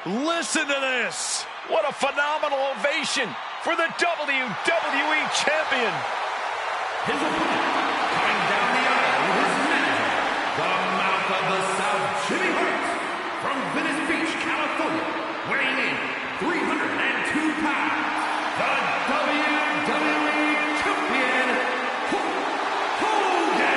Listen to this. What a phenomenal ovation for the WWE Champion. His opponent, coming down the aisle with his manager, the mouth of the South, Jimmy Hart, from Venice Beach, California, weighing in 302 pounds, the WWE Champion, Hogan.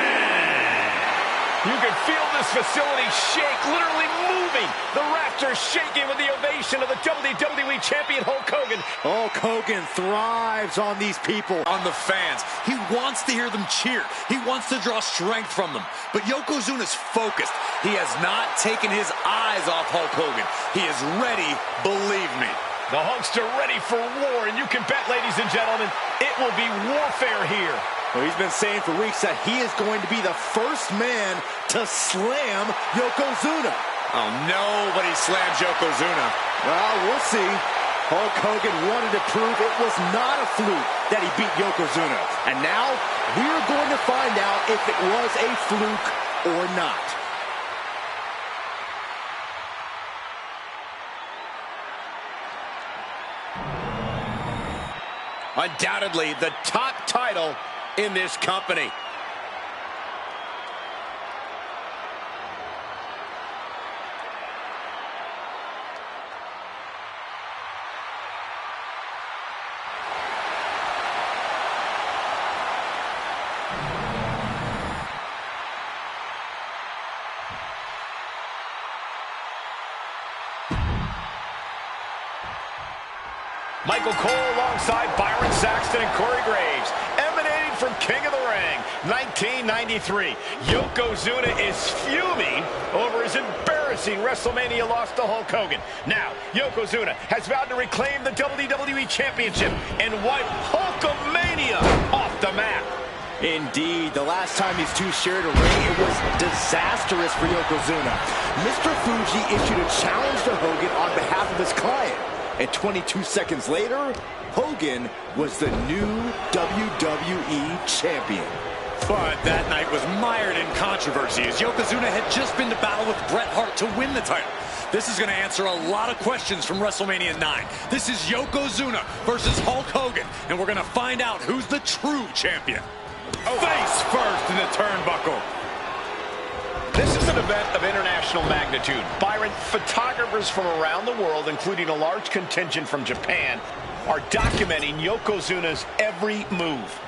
You can feel this facility shake, literally moving. The rafters shaking with the ovation of the WWE Champion, Hulk Hogan. Hulk Hogan thrives on these people. On the fans. He wants to hear them cheer. He wants to draw strength from them. But Yokozuna's focused. He has not taken his eyes off Hulk Hogan. He is ready, believe me. The Hulkster ready for war, and you can bet, ladies and gentlemen, it will be warfare here. Well, he's been saying for weeks that he is going to be the first man to slam Yokozuna. Oh, nobody slams Yokozuna. Well, we'll see. Hulk Hogan wanted to prove it was not a fluke that he beat Yokozuna. And now, we're going to find out if it was a fluke or not. Undoubtedly the top title in this company. Michael Cole alongside Byron Saxton and Corey Graves, emanating from King of the Ring, 1993. Yokozuna is fuming over his embarrassing WrestleMania loss to Hulk Hogan. Now, Yokozuna has vowed to reclaim the WWE Championship and wipe Hulkamania off the map. Indeed, the last time these two shared a ring, it was disastrous for Yokozuna. Mr. Fuji issued a challenge to Hogan on behalf of his client. And 22 seconds later, Hogan was the new WWE Champion. But that night was mired in controversy as Yokozuna had just been to battle with Bret Hart to win the title. This is going to answer a lot of questions from WrestleMania 9. This is Yokozuna versus Hulk Hogan, and we're going to find out who's the true champion. Face first in the turnbuckle. This is an event of international magnitude. Byron, photographers from around the world, including a large contingent from Japan, are documenting Yokozuna's every move.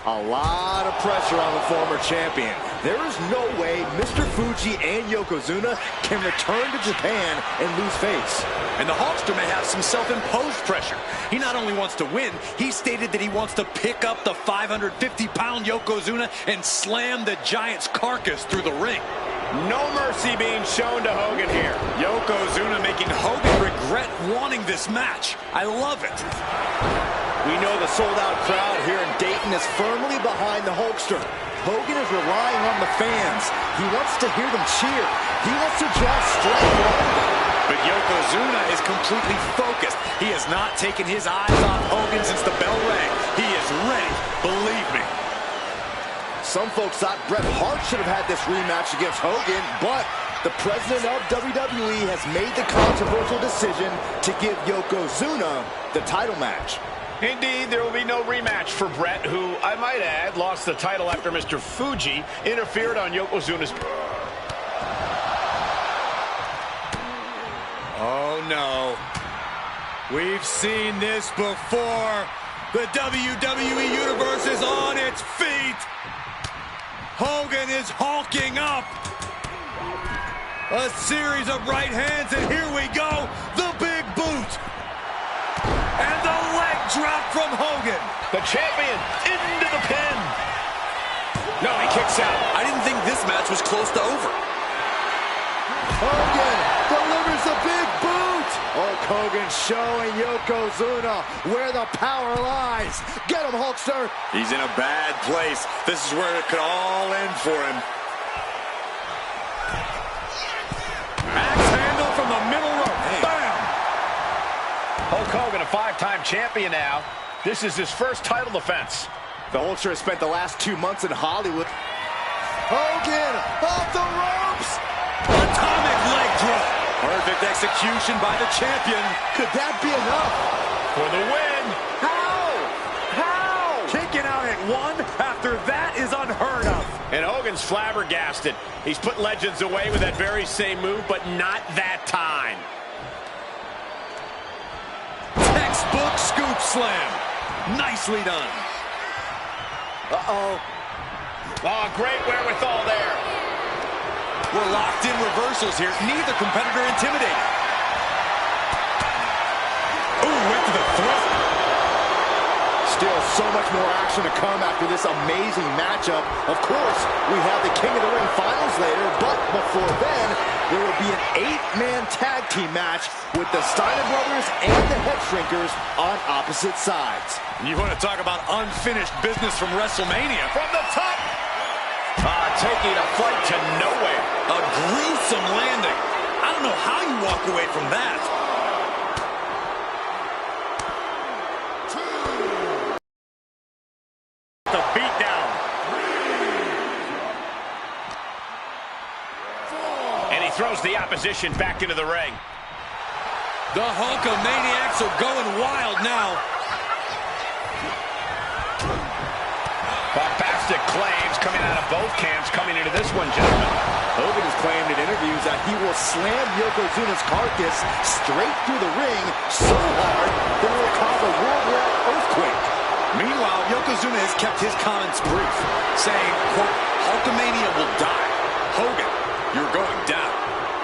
A lot of pressure on the former champion. There is no way Mr. Fuji and Yokozuna can return to Japan and lose face. And the Hulkster may have some self-imposed pressure. He not only wants to win, he stated that he wants to pick up the 550-pound Yokozuna and slam the Giant's carcass through the ring. No mercy being shown to Hogan here. Yokozuna making Hogan regret wanting this match. I love it. We know the sold-out crowd here in Dayton is firmly behind the Hulkster. Hogan is relying on the fans. He wants to hear them cheer. He wants to draw strength. But Yokozuna is completely focused. He has not taken his eyes off Hogan since the bell rang. He is ready, believe me. Some folks thought Bret Hart should have had this rematch against Hogan, but the president of WWE has made the controversial decision to give Yokozuna the title match. Indeed, there will be no rematch for Bret, who, I might add, lost the title after Mr. Fuji interfered on Yokozuna's... Oh, no. We've seen this before. The WWE Universe is on its feet. Hogan is hulking up. A series of right hands, and here we go. The big boot. And the leg drop from Hogan. The champion into the pin. No, he kicks out. I didn't think this match was close to over. Hogan delivers the big boot. Hulk Hogan showing Yokozuna where the power lies. Get him, Hulkster. He's in a bad place. This is where it could all end for him. Axe handle from the middle rope. Hey. Bam! Hulk Hogan, a five-time champion now. This is his first title defense. The Hulkster has spent the last 2 months in Hollywood. Hogan off the ropes. Atomic leg drop. Perfect Perfect execution by the champion. Could that be enough? For the win. How? Kicking out at 1 after that is unheard of. And Hogan's flabbergasted. He's put legends away with that very same move, but not that time. Textbook scoop slam. Nicely done. Uh-oh. Oh, great wherewithal there. We're locked in reversals here. Neither competitor intimidated. Ooh, went to the throat. Still so much more action to come after this amazing matchup. Of course, we have the King of the Ring finals later, but before then, there will be an 8-man tag team match with the Steiner brothers and the Head Shrinkers on opposite sides. You want to talk about unfinished business from WrestleMania? From the top. Taking a flight to nowhere. A gruesome landing. I don't know how you walk away from that. The beatdown. And he throws the opposition back into the ring. The Hulkamaniacs are going wild now. Bombastic claims coming out of both camps coming into this one, gentlemen. Hogan has claimed in interviews that he will slam Yokozuna's carcass straight through the ring so hard that it will cause a worldwide earthquake. Meanwhile, Yokozuna has kept his comments brief, saying, quote, Hulkamania will die. Hogan, you're going down.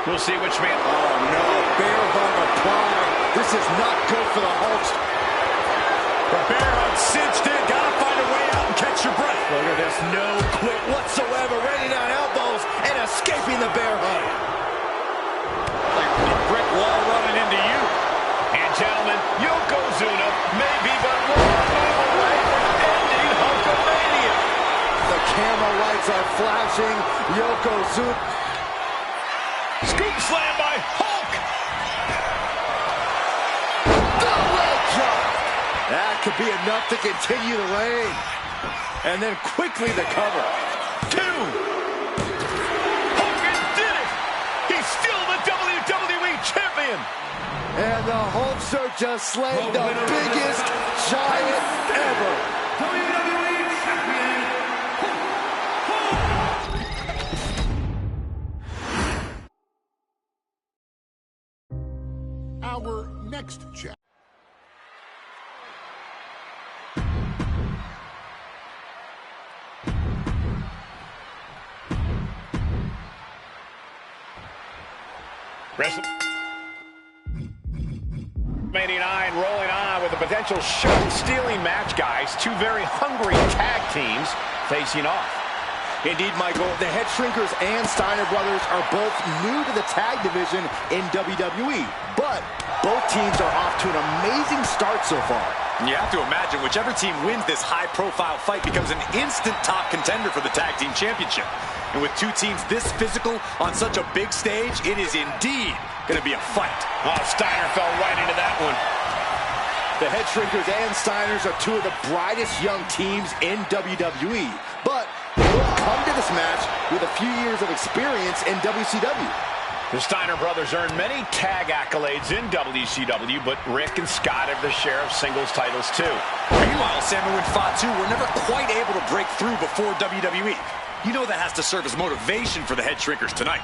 We'll see which man. Oh no, bear hug applied. This is not good for the Hulk. The bear hug cinched in. Gotta find a way out and catch your breath. Look at this, no quit whatsoever. Raining down elbows and escaping the bear hug. Like a brick wall running into you. And gentlemen, Yokozuna may be but one move away from ending Hulkamania. The camera lights are flashing. Yokozuna. Scoop slam by Hulk. The leg drop. That could be enough to continue the reign. And then quickly the cover. 2. Hogan did it. He's still the WWE champion. And the Hulkster just slayed the biggest giant ever. WWE Champion, Hulk. Our next chat. WrestleMania 9 rolling on with a potential show-stealing match, guys. Two very hungry tag teams facing off. Indeed, Michael, the Head Shrinkers and Steiner brothers are both new to the tag division in WWE, but both teams are off to an amazing start so far. You have to imagine whichever team wins this high-profile fight becomes an instant top contender for the tag team championship. And with two teams this physical on such a big stage, it is indeed going to be a fight. Oh, Steiner fell right into that one. The Head Shrinkers and Steiners are two of the brightest young teams in WWE, but they will come to this match with a few years of experience in WCW. The Steiner brothers earned many tag accolades in WCW, but Rick and Scott have their share of singles titles too. Meanwhile, Samu and Fatu were never quite able to break through before WWE. You know that has to serve as motivation for the Head Shrinkers tonight.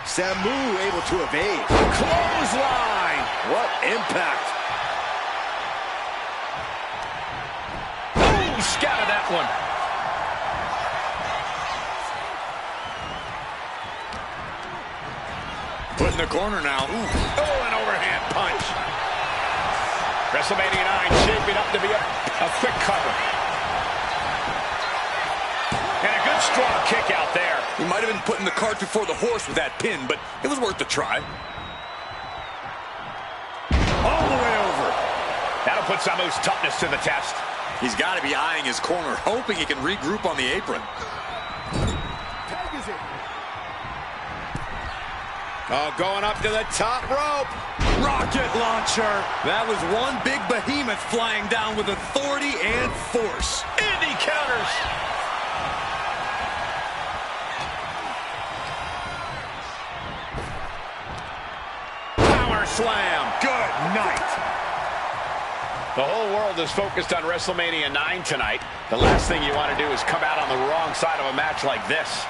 Samu able to evade. Clothesline! What impact! Oh, scattered that one. Put in the corner now. Ooh. Oh, an overhand punch. WrestleMania 9 shaping up to be a quick cover. And a good strong kick out there. He might have been putting the cart before the horse with that pin, but it was worth a try. All the way over. That'll put Samu's toughness to the test. He's got to be eyeing his corner, hoping he can regroup on the apron. Oh, going up to the top rope. Rocket launcher. That was one big behemoth flying down with authority and force. And he counters. slam. Good night. The whole world is focused on WrestleMania 9 tonight. The last thing you want to do is come out on the wrong side of a match like this.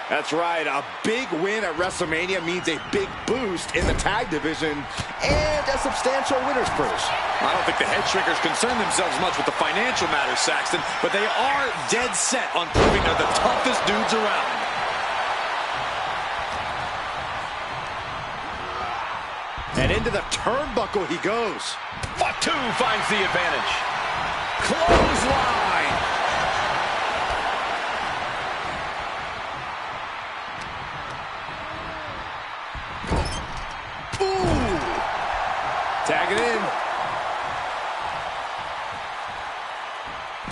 That's right. A big win at WrestleMania means a big boost in the tag division and a substantial winner's purse. I don't think the head shrinkers concern themselves much with the financial matters, Saxton, but they are dead set on proving they're the toughest dudes around. And into the turnbuckle he goes. Fatu finds the advantage. Clothesline. Ooh. Tag it in.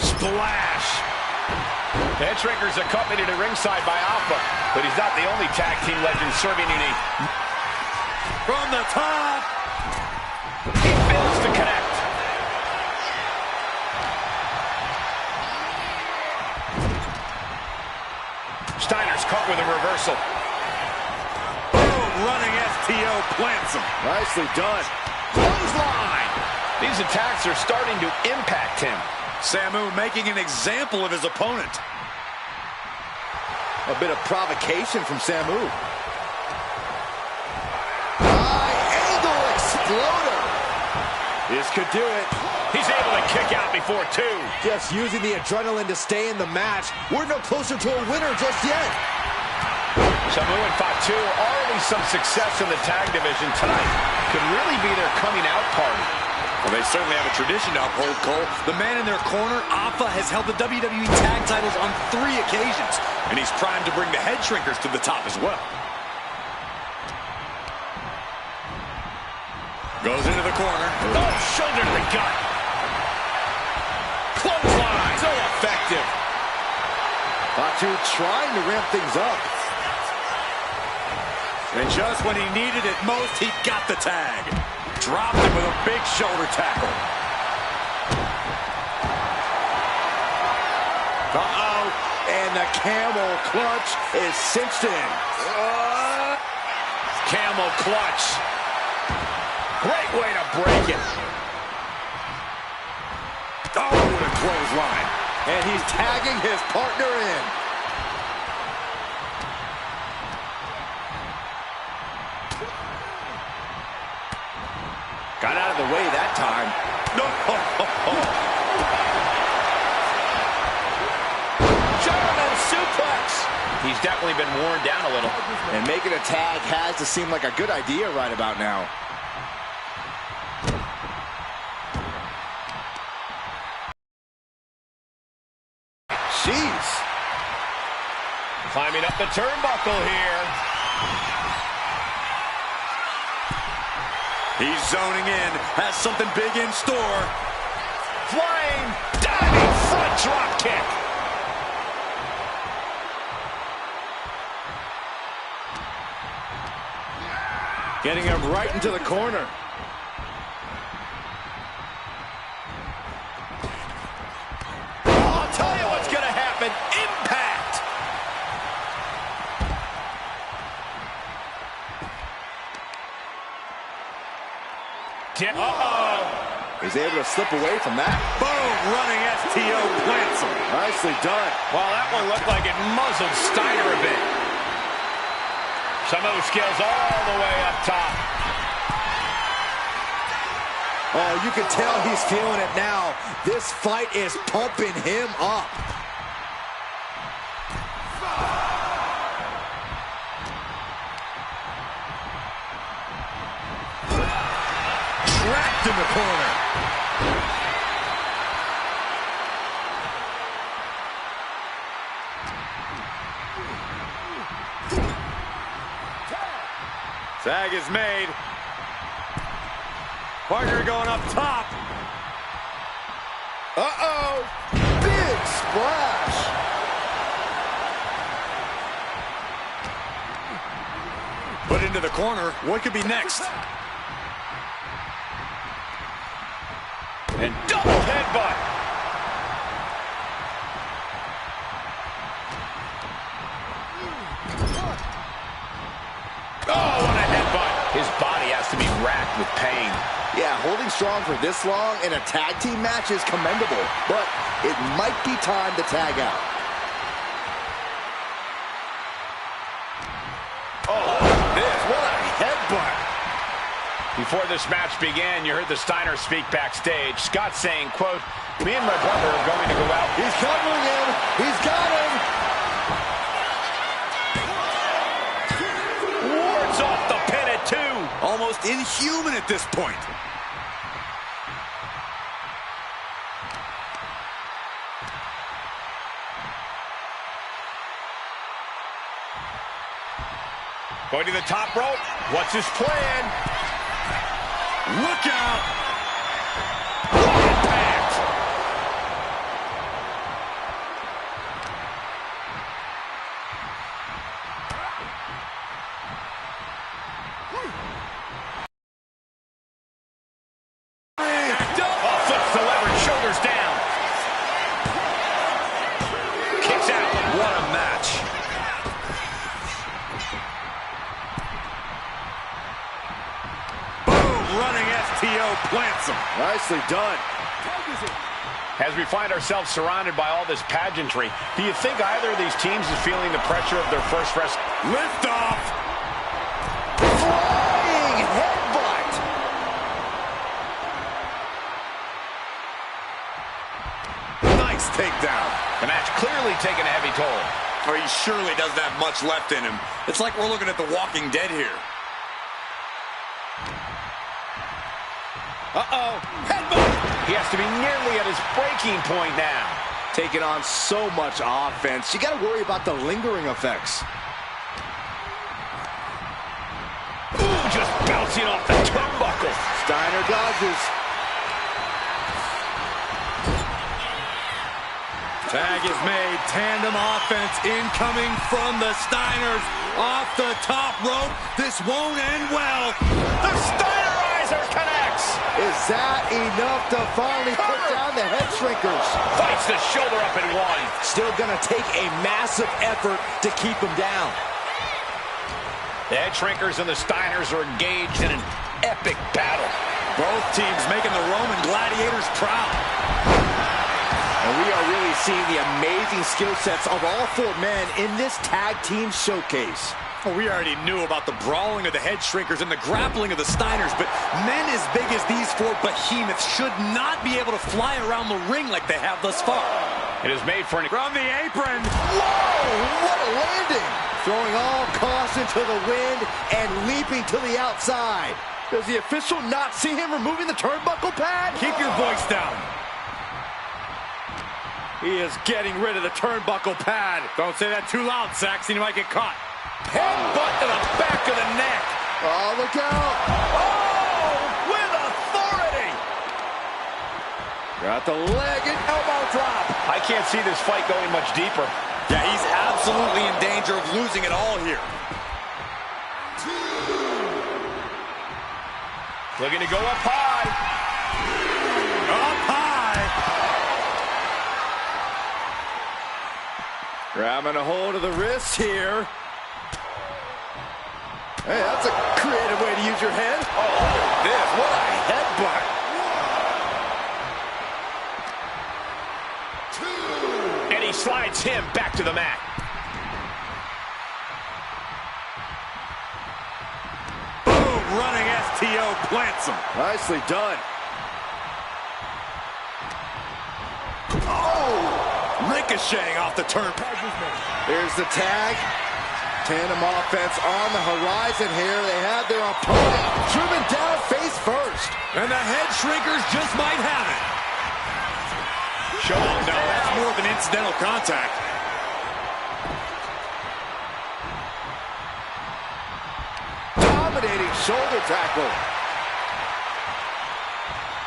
Splash. The head shrinker's accompanied at ringside by Alpha, but he's not the only tag team legend serving in a... From the top. He fails to connect. Steiner's caught with a reversal. Boom, running STO plants him. Nicely done. Clothesline. These attacks are starting to impact him. Samu making an example of his opponent. A bit of provocation from Samu. High angle exploder. This could do it. He's able to kick out before two. Just using the adrenaline to stay in the match. We're no closer to a winner just yet. Samu and Fatu already some success in the tag division tonight. Could really be their coming out party. Well, they certainly have a tradition to uphold, Cole. The man in their corner, Alpha, has held the WWE tag titles on 3 occasions, and he's primed to bring the head shrinkers to the top as well. Goes into the corner. Oh, shoulder to the gut. Clothesline. So effective. Fatu trying to ramp things up. And just when he needed it most, he got the tag. Dropped him with a big shoulder tackle. Uh-oh. And the camel clutch is cinched in. Camel clutch. Great way to break it. Oh, what a clothesline. And he's tagging his partner in. Got out of the way that time. No. German suplex. He's definitely been worn down a little. And making a tag has to seem like a good idea right about now. Jeez. Climbing up the turnbuckle here. He's zoning in, has something big in store. Flying, diving front drop kick. Getting him right into the corner. I'll tell you what's going to happen. Impact. Uh-oh. He's able to slip away from that. Boom, running STO plants him. Nicely done. Well, that one looked like it muzzled Steiner a bit. Some of those skills all the way up top. Oh, you can tell he's feeling it now. This fight is pumping him up. Trapped in the corner. Tag is made. Partner going up top. Uh-oh. Big splash. Put into the corner. What could be next? And double headbutt. Oh, what a headbutt. His body has to be racked. with pain. Yeah, holding strong for this long in a tag team match is commendable, but it might be time to tag out. Oh, what a headbutt. Before this match began, you heard the Steiners speak backstage. Scott saying, quote, "Me and my brother are going to go out." He's covering him. He's got him. Wards off the pin at 2. Almost inhuman at this point. Going to the top rope. What's his plan? Look out! Impact. Oh, flips the lever, shoulders down. Kicks out. What a match. Running STO plants him. Nicely done. As we find ourselves surrounded by all this pageantry, do you think either of these teams is feeling the pressure of their first wrestling? Lift off. Flying headbutt. Nice takedown. The match clearly taking a heavy toll. Or he surely doesn't have much left in him. It's like we're looking at The Walking Dead here. Uh-oh. Headbutt. He has to be nearly at his breaking point now. Taking on so much offense. You got to worry about the lingering effects. Ooh, just bouncing off the turnbuckle. Steiner dodges. Tag is made. Tandem offense incoming from the Steiners. Off the top rope. This won't end well. The Steinerizer connects. Is that enough to finally put down the head shrinkers? Fights the shoulder up in 1. Still gonna take a massive effort to keep him down. The head shrinkers and the Steiners are engaged in an epic battle. Both teams making the Roman gladiators proud. And we are really seeing the amazing skill sets of all 4 men in this tag team showcase. Well, we already knew about the brawling of the head shrinkers and the grappling of the Steiners, but men as big as these 4 behemoths should not be able to fly around the ring like they have thus far. It is made for an... From the apron. Whoa, what a landing! Throwing all caution to the wind and leaping to the outside. Does the official not see him removing the turnbuckle pad? Keep your voice down. He is getting rid of the turnbuckle pad. Don't say that too loud, Saxon. You might get caught. Headbutt to the back of the neck. Oh, look out. Oh, with authority. Got the leg and elbow drop. I can't see this fight going much deeper. Yeah, he's absolutely in danger of losing it all here. Looking to go up high. Up high. Grabbing a hold of the wrist here. Hey, that's a creative way to use your head. Oh, this, what a headbutt. And he slides him back to the mat. Boom, running STO plants him. Nicely done. Oh! Ricocheting off the turn. Here's the tag. Tandem offense on the horizon here. They have their opponent driven down face first. And the head shrinkers just might have it. Show him No, that's more than incidental contact. Dominating shoulder tackle.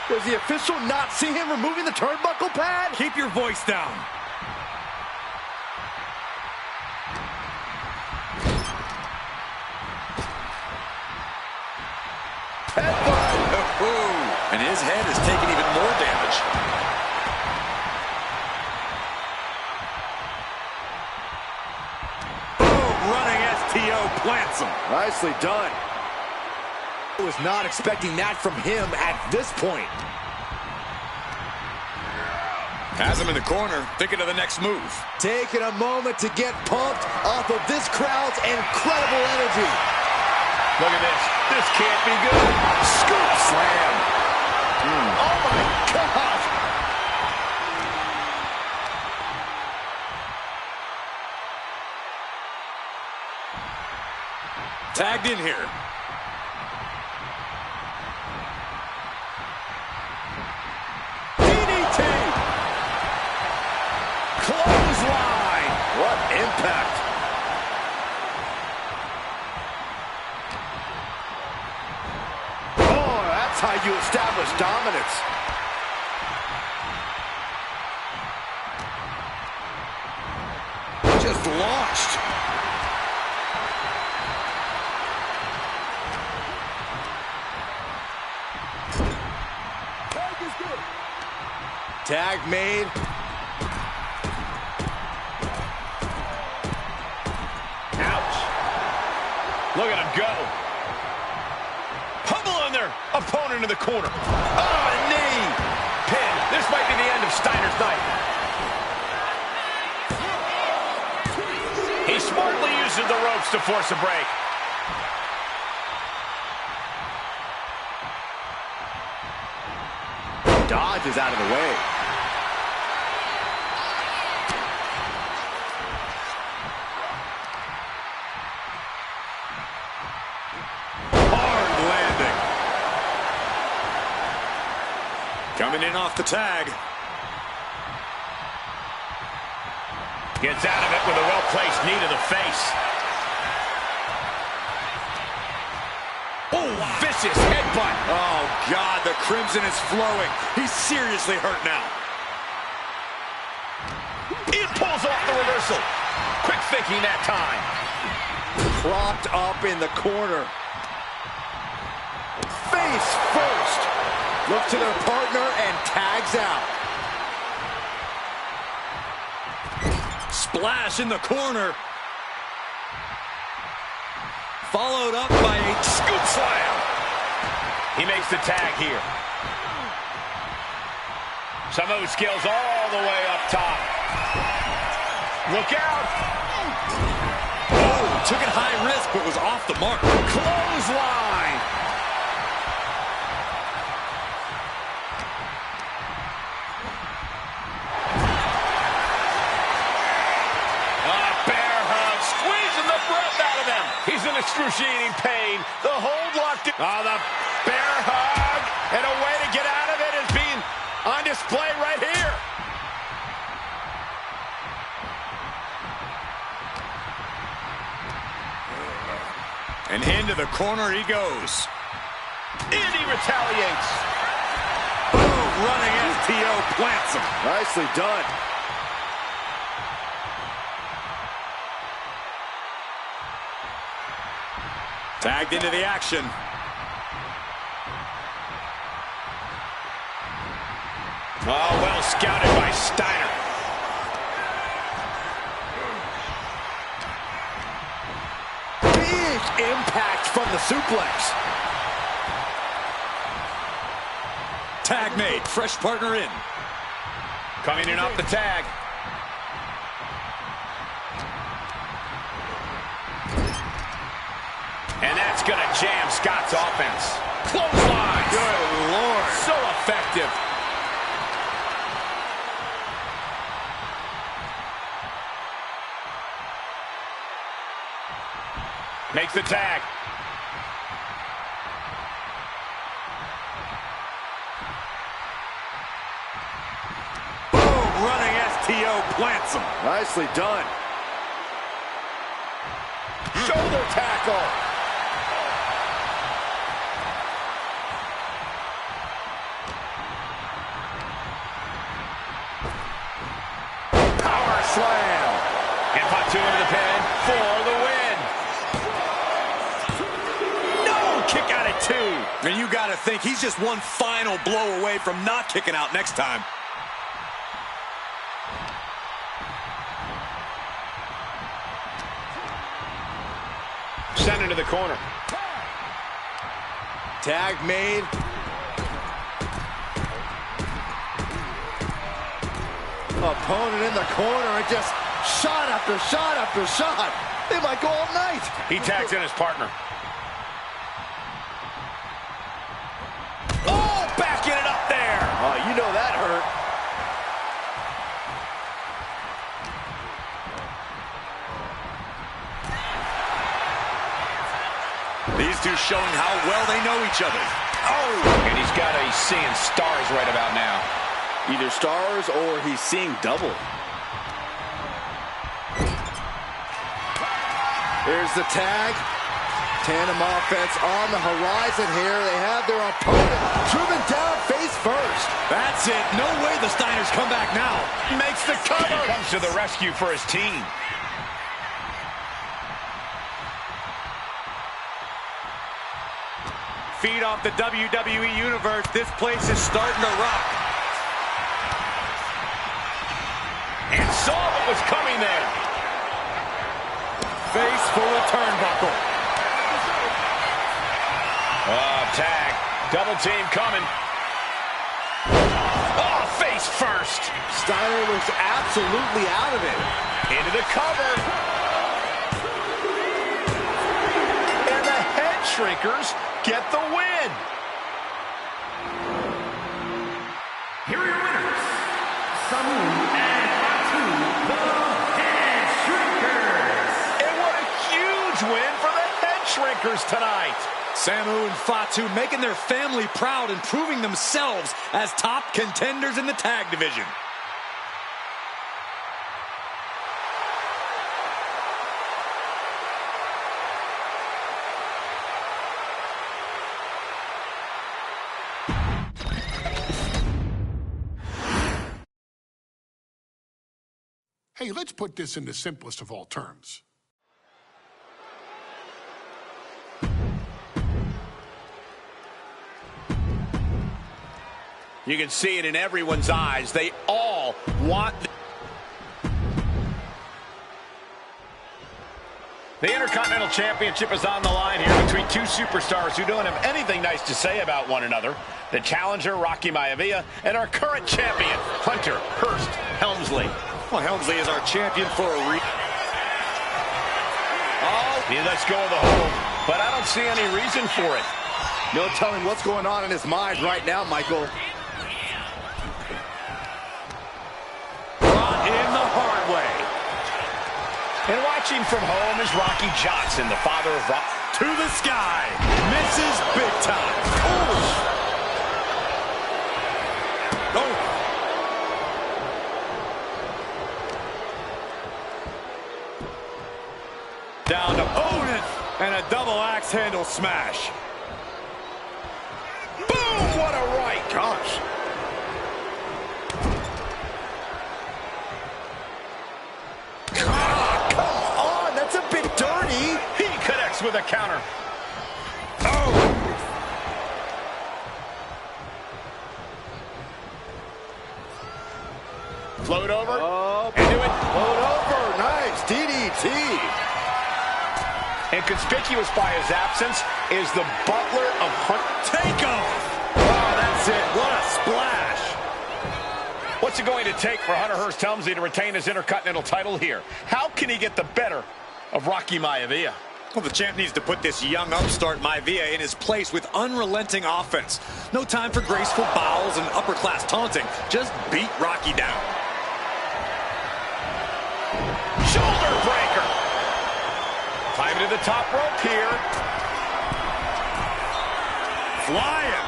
Does the official not see him removing the turnbuckle pad? Keep your voice down. Headbutt. Ooh, and his head is taking even more damage. Running STO plants him. Nicely done. Was not expecting that from him at this point. Has him in the corner, thinking of the next move. Taking a moment to get pumped off of this crowd's incredible energy. Look at this. This can't be good. Scoop slam. Oh, my God. Tagged in here. DDT. Clothesline. What impact. Oh, that's how you establish dominance. Just launched. Tag made. Ouch. Look at him go. Pummeling their opponent in the corner. Oh, a knee. Pin. This might be the end of Steiner's night. He smartly uses the ropes to force a break. Dodge is out of the way. Hard landing. Coming in off the tag. Gets out of it with a well-placed knee to the face. Oh, vicious headbutt. Oh, God, the crimson is flowing. He's seriously hurt now. He pulls off the reversal. Quick thinking that time. Propped up in the corner. Face first. Look to their partner and tags out. Splash in the corner. Followed up by a Scoop slam. He makes the tag here. Samoa skills all the way up top. Look out. Oh, took it high risk, but was off the mark. Clothesline. Bear hug, squeezing the breath out of him. He's in excruciating pain. The hold locked in. Oh, the bear hug. And a way to get out of it is being on display right here. And into the corner he goes. And he retaliates. Boom, running STO plants him. Nicely done. Tagged into the action. Oh, well scouted by Steiner. Big impact from the suplex. Tag made, fresh partner in. Coming in off the tag. And that's going to jam Scott's offense. Clothesline. Good Lord. So effective. Makes the tag. Boom, running STO plants him. Nicely done. Shoulder tackle. Power slam. And Fatu into the pin for the win. No, kick out at 2. And you got to think he's just one final blow away from not kicking out next time. Sent into the corner. Tag made. Opponent in the corner and just shot after shot after shot. They might go all night. He tags in his partner. Oh, backing it up there. Oh, you know that hurt. These two showing how well they know each other. Oh, and he's got a seeing stars right about now. Either stars or he's seeing double. There's the tag. Tandem offense on the horizon here. They have their opponent driven down face first. That's it. No way the Steiners come back now. Makes the cover. He comes to the rescue for his team. Feed off the WWE Universe. This place is starting to rock. And saw what was coming there. Face full of turnbuckle. Tag. Double team coming. Oh, face first. Steiner looks absolutely out of it. Into the cover. And the head shrinkers get the win. Here are your winners, Samu and Fatu, the Head Shrinkers. And what a huge win for the head shrinkers tonight. Samu and Fatu making their family proud and proving themselves as top contenders in the tag division. Hey, let's put this in the simplest of all terms. You can see it in everyone's eyes. They all want... The Intercontinental Championship is on the line here between two superstars who don't have anything nice to say about one another. The challenger, Rocky Maivia, and our current champion, Hunter Hearst Helmsley. Well, Helmsley is our champion for a reason. Oh, he lets go of the hold, but I don't see any reason for it. No telling what's going on in his mind right now, Michael. Brought in the hard way. And watching from home is Rocky Johnson, the father of Rock. To the sky. Misses big time. Oh. Down to opponent and a double axe handle smash. Boom! What a right. Gosh. Come on, that's a bit dirty. He connects with a counter. Oh. Float over. Oh, Into it. float over. Nice. DDT. And conspicuous by his absence is the butler of Hunt. Takeoff. Oh, that's it. What a splash. What's it going to take for Hunter Hearst Helmsley to retain his Intercontinental title here? How can he get the better of Rocky Maivia? Well, the champ needs to put this young upstart Maivia in his place with unrelenting offense. No time for graceful bows and upper-class taunting. Just beat Rocky down. Shoulder breaker. Climbing to the top rope here. Flying.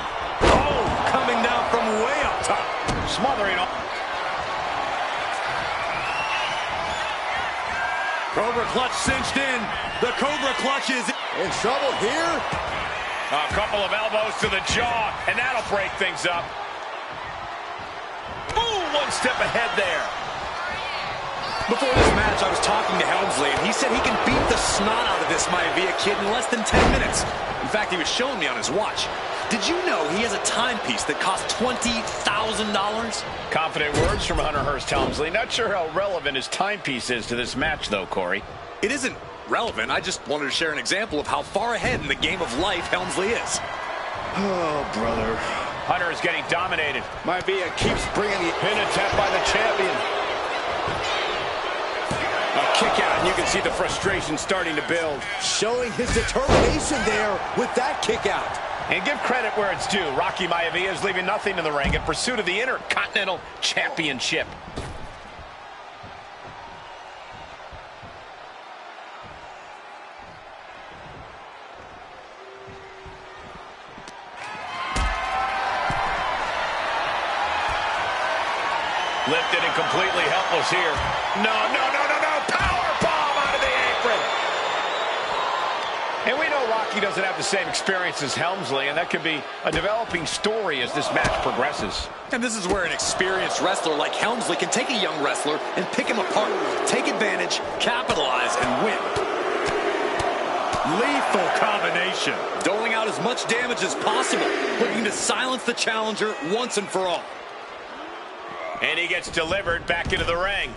Oh, coming down from way up top. Smothering up. Cobra clutch cinched in. The Cobra clutch is In trouble here. A couple of elbows to the jaw, and that'll break things up. Boom, one step ahead there. Before this match, I was talking to Helmsley, and he said he can beat the snot out of this Maivia kid in less than 10 minutes. In fact, he was showing me on his watch. Did you know he has a timepiece that costs $20,000? Confident words from Hunter Hearst Helmsley. Not sure how relevant his timepiece is to this match, though, Corey. It isn't relevant. I just wanted to share an example of how far ahead in the game of life Helmsley is. Oh, brother. Hunter is getting dominated. Maivia keeps bringing the Pin attempt by the champion. a kick out, and you can see the frustration starting to build. Showing his determination there with that kick out. And give credit where it's due. Rocky Maivia is leaving nothing in the ring in pursuit of the Intercontinental Championship. Lifted and completely helpless here. No. Power bomb out of the apron. And we know Rocky doesn't have the same experience as Helmsley, and that could be a developing story as this match progresses. And this is where an experienced wrestler like Helmsley can take a young wrestler and pick him apart, take advantage, capitalize, and win. Lethal combination. Doling out as much damage as possible, looking to silence the challenger once and for all. And he gets delivered back into the ring.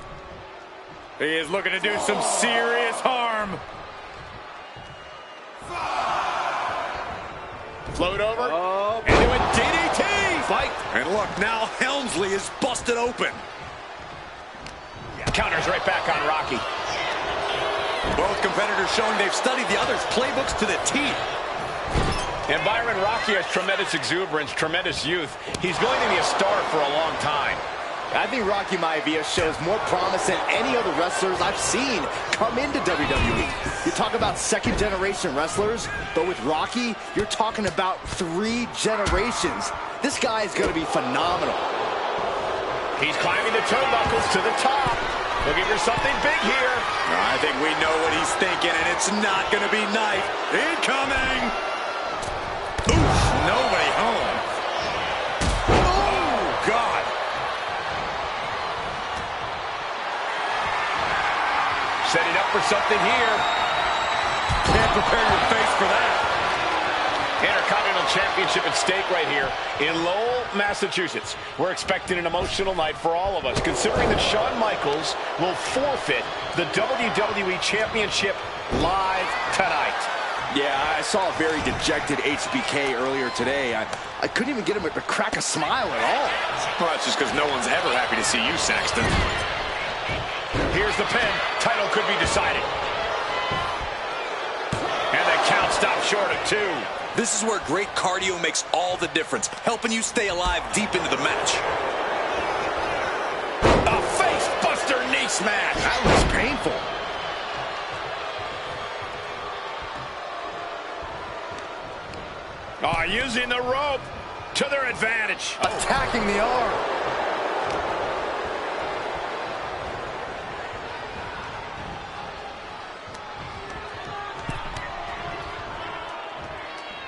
He is looking to do some serious harm. Float over. Into a DDT. Fight. And look, now Helmsley is busted open. Counters right back on Rocky. Both competitors showing they've studied the other's playbooks to the teeth. And Byron, Rocky has tremendous exuberance, tremendous youth. He's going to be a star for a long time. I think Rocky Maivia shows more promise than any other wrestlers I've seen come into WWE. You talk about second-generation wrestlers, but with Rocky, you're talking about 3 generations. This guy is going to be phenomenal. He's climbing the turnbuckles to the top. Looking for something big here. I think we know what he's thinking, and it's not going to be knife. Incoming! Oof, nobody home. Oh, God. Setting up for something here. Can't prepare your face for that. Intercontinental Championship at stake right here in Lowell, Massachusetts. We're expecting an emotional night for all of us, considering that Shawn Michaels will forfeit the WWE Championship live tonight. Yeah, I saw a very dejected HBK earlier today. I couldn't even get him to crack a smile at all. Well, that's just because no one's ever happy to see you, Saxton. Here's the pin. Title could be decided. And the count stopped short of 2. This is where great cardio makes all the difference, helping you stay alive deep into the match. A face buster knee smash. That was painful. Using the rope to their advantage. Attacking the arm.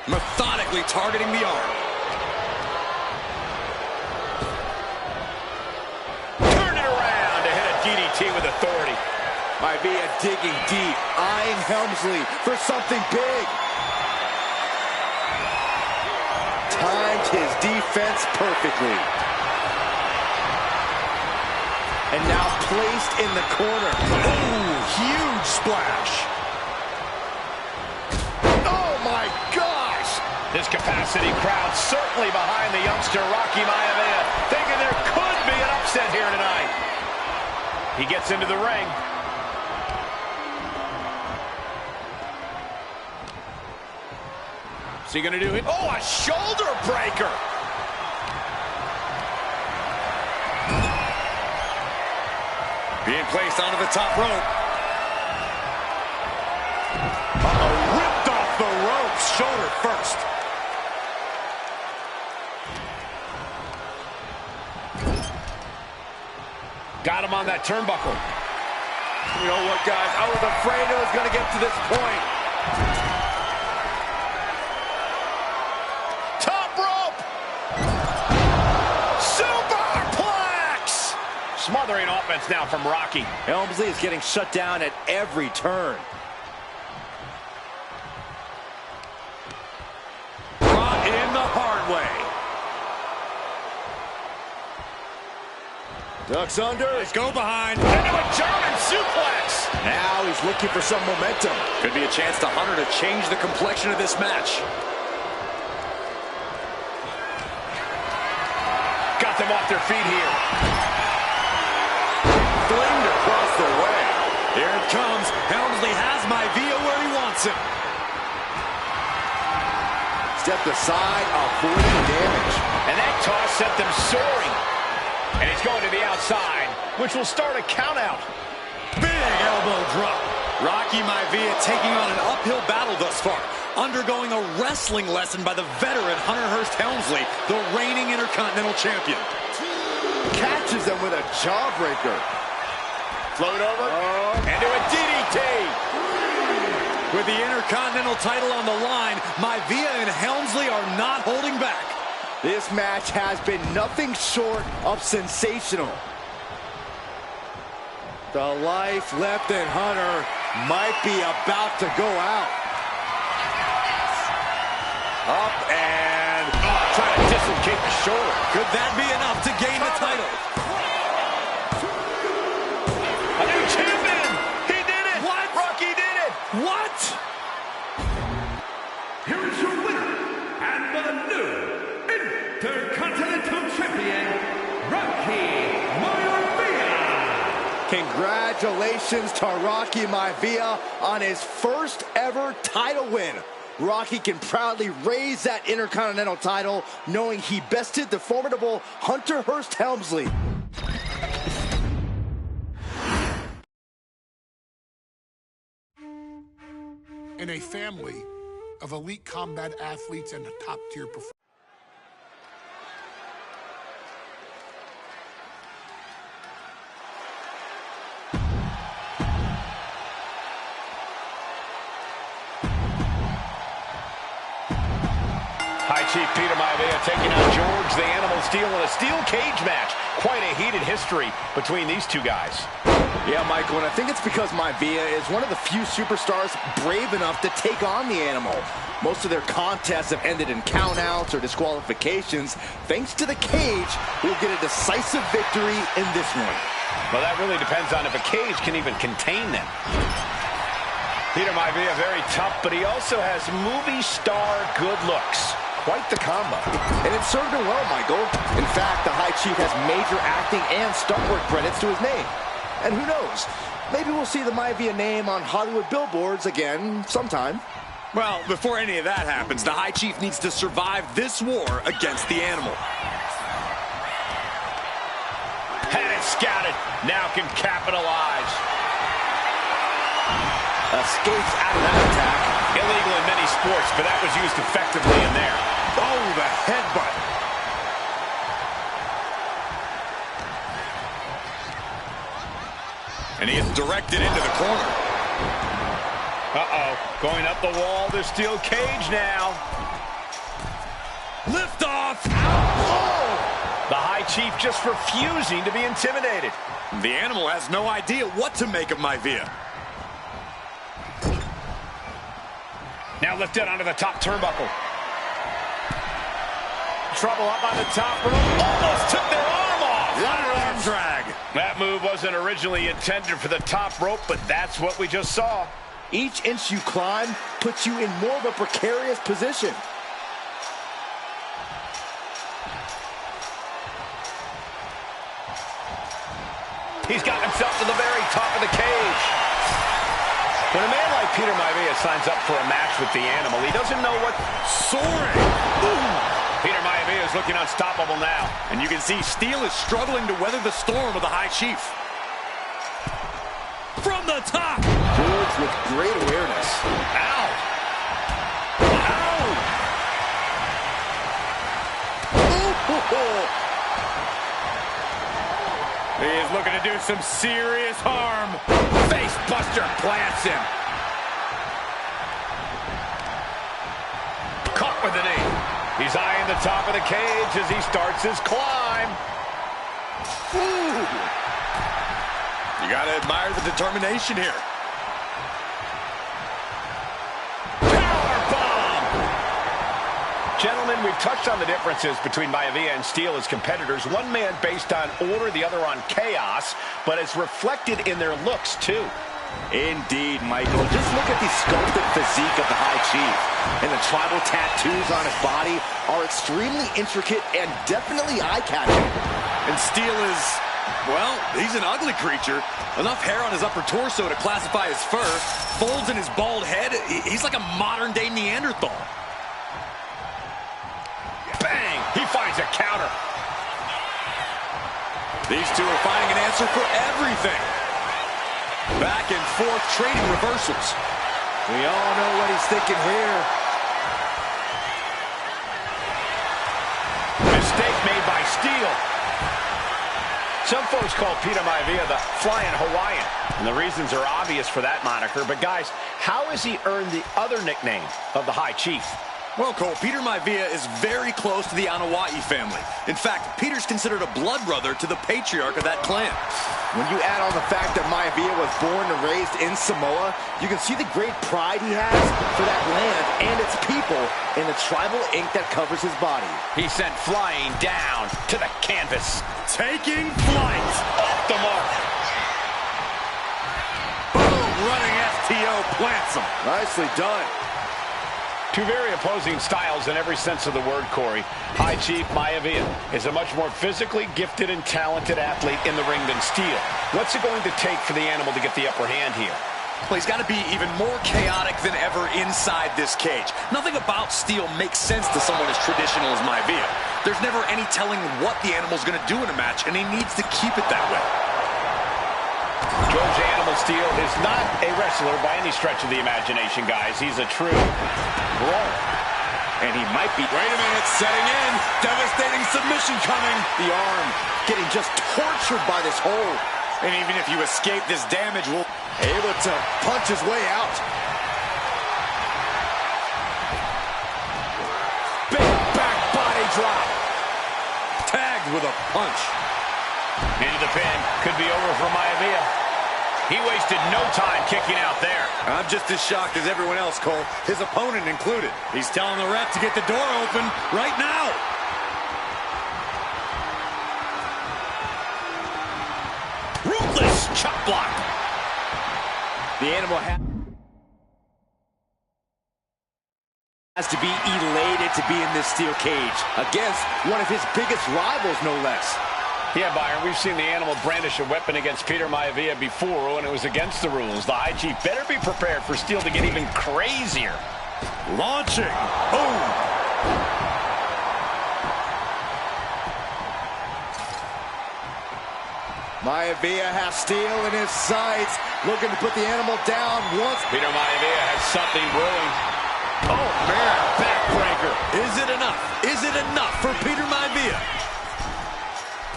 Methodically targeting the arm. Turn it around to hit a DDT with authority. Maivia digging deep, eyeing Helmsley for something big. Timed his defense perfectly. And now placed in the corner. Ooh, huge splash. Oh my gosh! This capacity crowd certainly behind the youngster Rocky Maivia, thinking there could be an upset here tonight. He gets into the ring. What's he gonna do? Oh, a shoulder breaker! Being placed onto the top rope. Ripped off the ropes, shoulder first. Got him on that turnbuckle. You know what, guys? I was afraid it was going to get to this point. Top rope! Superplex! Smothering offense now from Rocky. Helmsley is getting shut down at every turn. Brought in the hard way. Ducks under. Let's go behind. Into a German suplex! Now he's looking for some momentum. Could be a chance to Hunter to change the complexion of this match. got them off their feet here. Flinged across the way. Here it comes. Helmsley has Maivia where he wants him. Stepped aside, avoiding damage. And that toss sent them soaring. And he's going to the outside, which will start a count out. Big elbow drop. Rocky Maivia taking on an uphill battle thus far, undergoing a wrestling lesson by the veteran Hunter Hearst Helmsley, the reigning Intercontinental Champion. Catches them with a jawbreaker. Float over, and to a DDT. With the Intercontinental title on the line, Maivia and Helmsley are not holding back. This match has been nothing short of sensational. The life left in Hunter might be about to go out. Up and Trying to dislocate the shoulder. could that be enough to gain the title? A new champion! He did it! What? Rocky did it! What? Here is your winner, and the new Intercontinental Champion, Rocky Maivia. Congratulations to Rocky Maivia on his first ever title win. Rocky can proudly raise that Intercontinental title, knowing he bested the formidable Hunter Hearst Helmsley. In a family of elite combat athletes and top-tier performers. High Chief Peter Maivia taking on George the Animal Steel in a steel cage match. Quite a heated history between these two guys. Yeah, Michael, and I think it's because Maivia is one of the few superstars brave enough to take on the Animal. Most of their contests have ended in countouts or disqualifications. Thanks to the cage, we'll get a decisive victory in this one. Well, that really depends on if a cage can even contain them. Peter Maivia very tough, but he also has movie star good looks. Quite the combo. And it served him well, Michael. In fact, the High Chief has major acting and stunt work credits to his name. And who knows, maybe we'll see the Maivia name on Hollywood billboards again sometime. Well, before any of that happens, the High Chief needs to survive this war against the Animal. Had it scouted, now can capitalize. Escapes out of that attack. Illegal in many sports, but that was used effectively in there. Oh, the headbutt. And he is directed into the corner. Uh-oh, going up the wall, the steel cage now. Lift off. Oh! The High Chief just refusing to be intimidated. The Animal has no idea what to make of Maivia. Now lifted onto the top turnbuckle. Trouble up on the top rope. Almost took their arm off. What an arm drag. That move wasn't originally intended for the top rope, but that's what we just saw. Each inch you climb puts you in more of a precarious position. He's got himself to the very top of the cage. When a man like Peter Maivia signs up for a match with the Animal, he doesn't know what... Soaring. Peter Maivia is looking unstoppable now. And you can see Steel is struggling to weather the storm of the High Chief. From the top. George with great awareness. Ow! Ow! He is looking to do some serious harm. Face buster plants him. Caught with the knee. He's eyeing the top of the cage as he starts his climb. Ooh. You got to admire the determination here. Gentlemen, we've touched on the differences between Maivia and Steel as competitors. One man based on order, the other on chaos, but it's reflected in their looks, too. Indeed, Michael. Just look at the sculpted physique of the High Chief. And the tribal tattoos on his body are extremely intricate and definitely eye-catching. And Steel is, well, he's an ugly creature. Enough hair on his upper torso to classify as fur. Folds in his bald head. He's like a modern-day Neanderthal. Bang! He finds a counter. These two are finding an answer for everything. Back and forth trading reversals. We all know what he's thinking here. Mistake made by Steel. Some folks call Peter Maivia the Flying Hawaiian, and the reasons are obvious for that moniker. But guys, how has he earned the other nickname of the High Chief? Well, Cole, Peter Maivia is very close to the Anoa'i family. In fact, Peter's considered a blood brother to the patriarch of that clan. When you add on the fact that Maivia was born and raised in Samoa, you can see the great pride he has for that land and its people in the tribal ink that covers his body. He sent flying down to the canvas. Taking flight. Off the mark. Boom, running STO plants him. Nicely done. Two very opposing styles in every sense of the word, Corey. High Chief Maivia is a much more physically gifted and talented athlete in the ring than Steel. What's it going to take for the animal to get the upper hand here? Well, he's got to be even more chaotic than ever inside this cage. Nothing about Steel makes sense to someone as traditional as Maivia. There's never any telling what the animal's going to do in a match, and he needs to keep it that way. George Animal Steel is not a wrestler by any stretch of the imagination, guys. He's a true brawler. And he might be... Wait a minute, setting in. Devastating submission coming. The arm getting just tortured by this hold. And even if you escape this damage, will able to punch his way out. Big back body drop. Tagged with a punch. Into the pin. Could be over for Maivia. He wasted no time kicking out there. I'm just as shocked as everyone else, Cole. His opponent included. He's telling the ref to get the door open right now. Ruthless chop block. The animal has to be elated to be in this steel cage against one of his biggest rivals, no less. Yeah, Byron, we've seen the animal brandish a weapon against Peter Maivia before when it was against the rules. The High Chief better be prepared for Steel to get even crazier. Launching. Boom. Maivia has Steel in his sights, looking to put the animal down once. Peter Maivia has something brewing. Oh, man, backbreaker. Is it enough? Is it enough for Peter Maivia?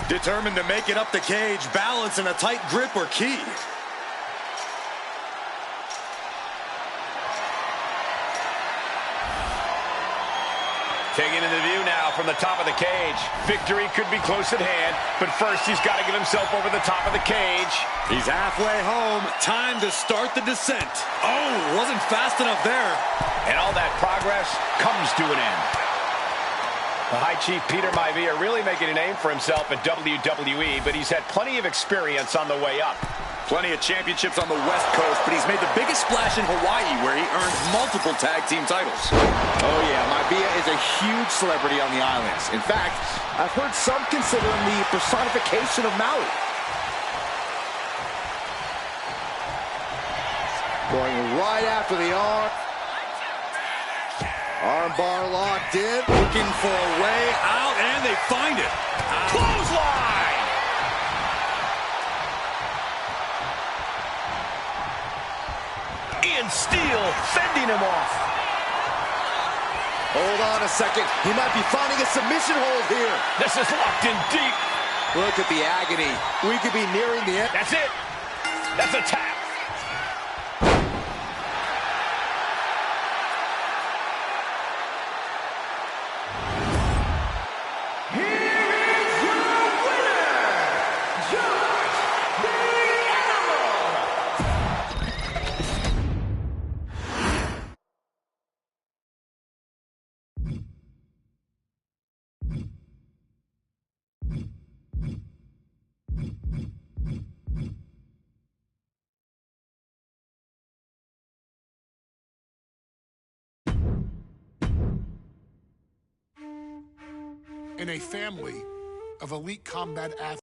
Determined to make it up the cage, balance and a tight grip are key. Taking into view now from the top of the cage. Victory could be close at hand, but first he's got to get himself over the top of the cage. He's halfway home. Time to start the descent. Oh, wasn't fast enough there. And all that progress comes to an end. The High Chief Peter Maivia really making a name for himself at WWE, but he's had plenty of experience on the way up. Plenty of championships on the West Coast, but he's made the biggest splash in Hawaii, where he earned multiple tag team titles. Oh yeah, Maivia is a huge celebrity on the islands. In fact, I've heard some consider him the personification of Maui. Going right after the arm. Armbar locked in. Looking for a way out, and they find it. Clothesline! Ian Steel fending him off. Hold on a second. He might be finding a submission hold here. This is locked in deep. Look at the agony. We could be nearing the end. That's it. That's a tap. in a family of elite combat athletes.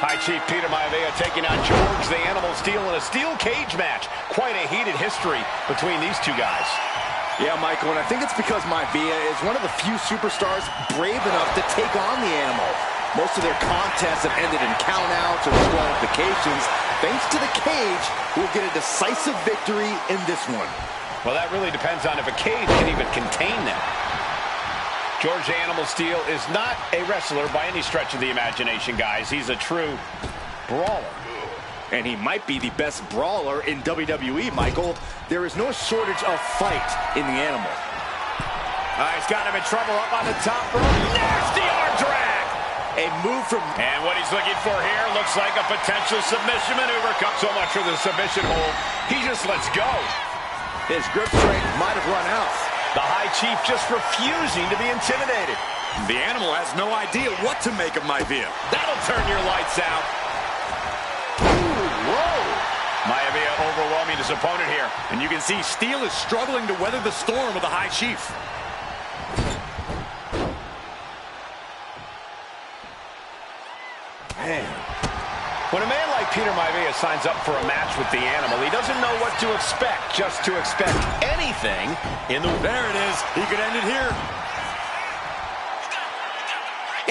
High Chief Peter Maivia taking on George the Animal Steel in a steel cage match. Quite a heated history between these two guys. Yeah, Michael, and I think it's because Maivia is one of the few superstars brave enough to take on the Animal. Most of their contests have ended in countouts or disqualifications. Thanks to the cage, we'll get a decisive victory in this one. Well, that really depends on if a cage can even contain them. George the Animal Steel is not a wrestler by any stretch of the imagination, guys. He's a true brawler. And he might be the best brawler in WWE, Michael. There is no shortage of fight in the Animal. He's got him in trouble up on the top rope. Nasty arm drag! A move from... And what he's looking for here looks like a potential submission maneuver. So much for the submission hold. He just lets go. His grip strength might have run out. The High Chief just refusing to be intimidated. The Animal has no idea what to make of Maivia. That'll turn your lights out. Ooh, whoa! Maivia overwhelming his opponent here. And you can see Steel is struggling to weather the storm of the High Chief. Man. When a man like Peter Maivia signs up for a match with the Animal, he doesn't know what to expect. Just to expect anything in the... There it is. He could end it here.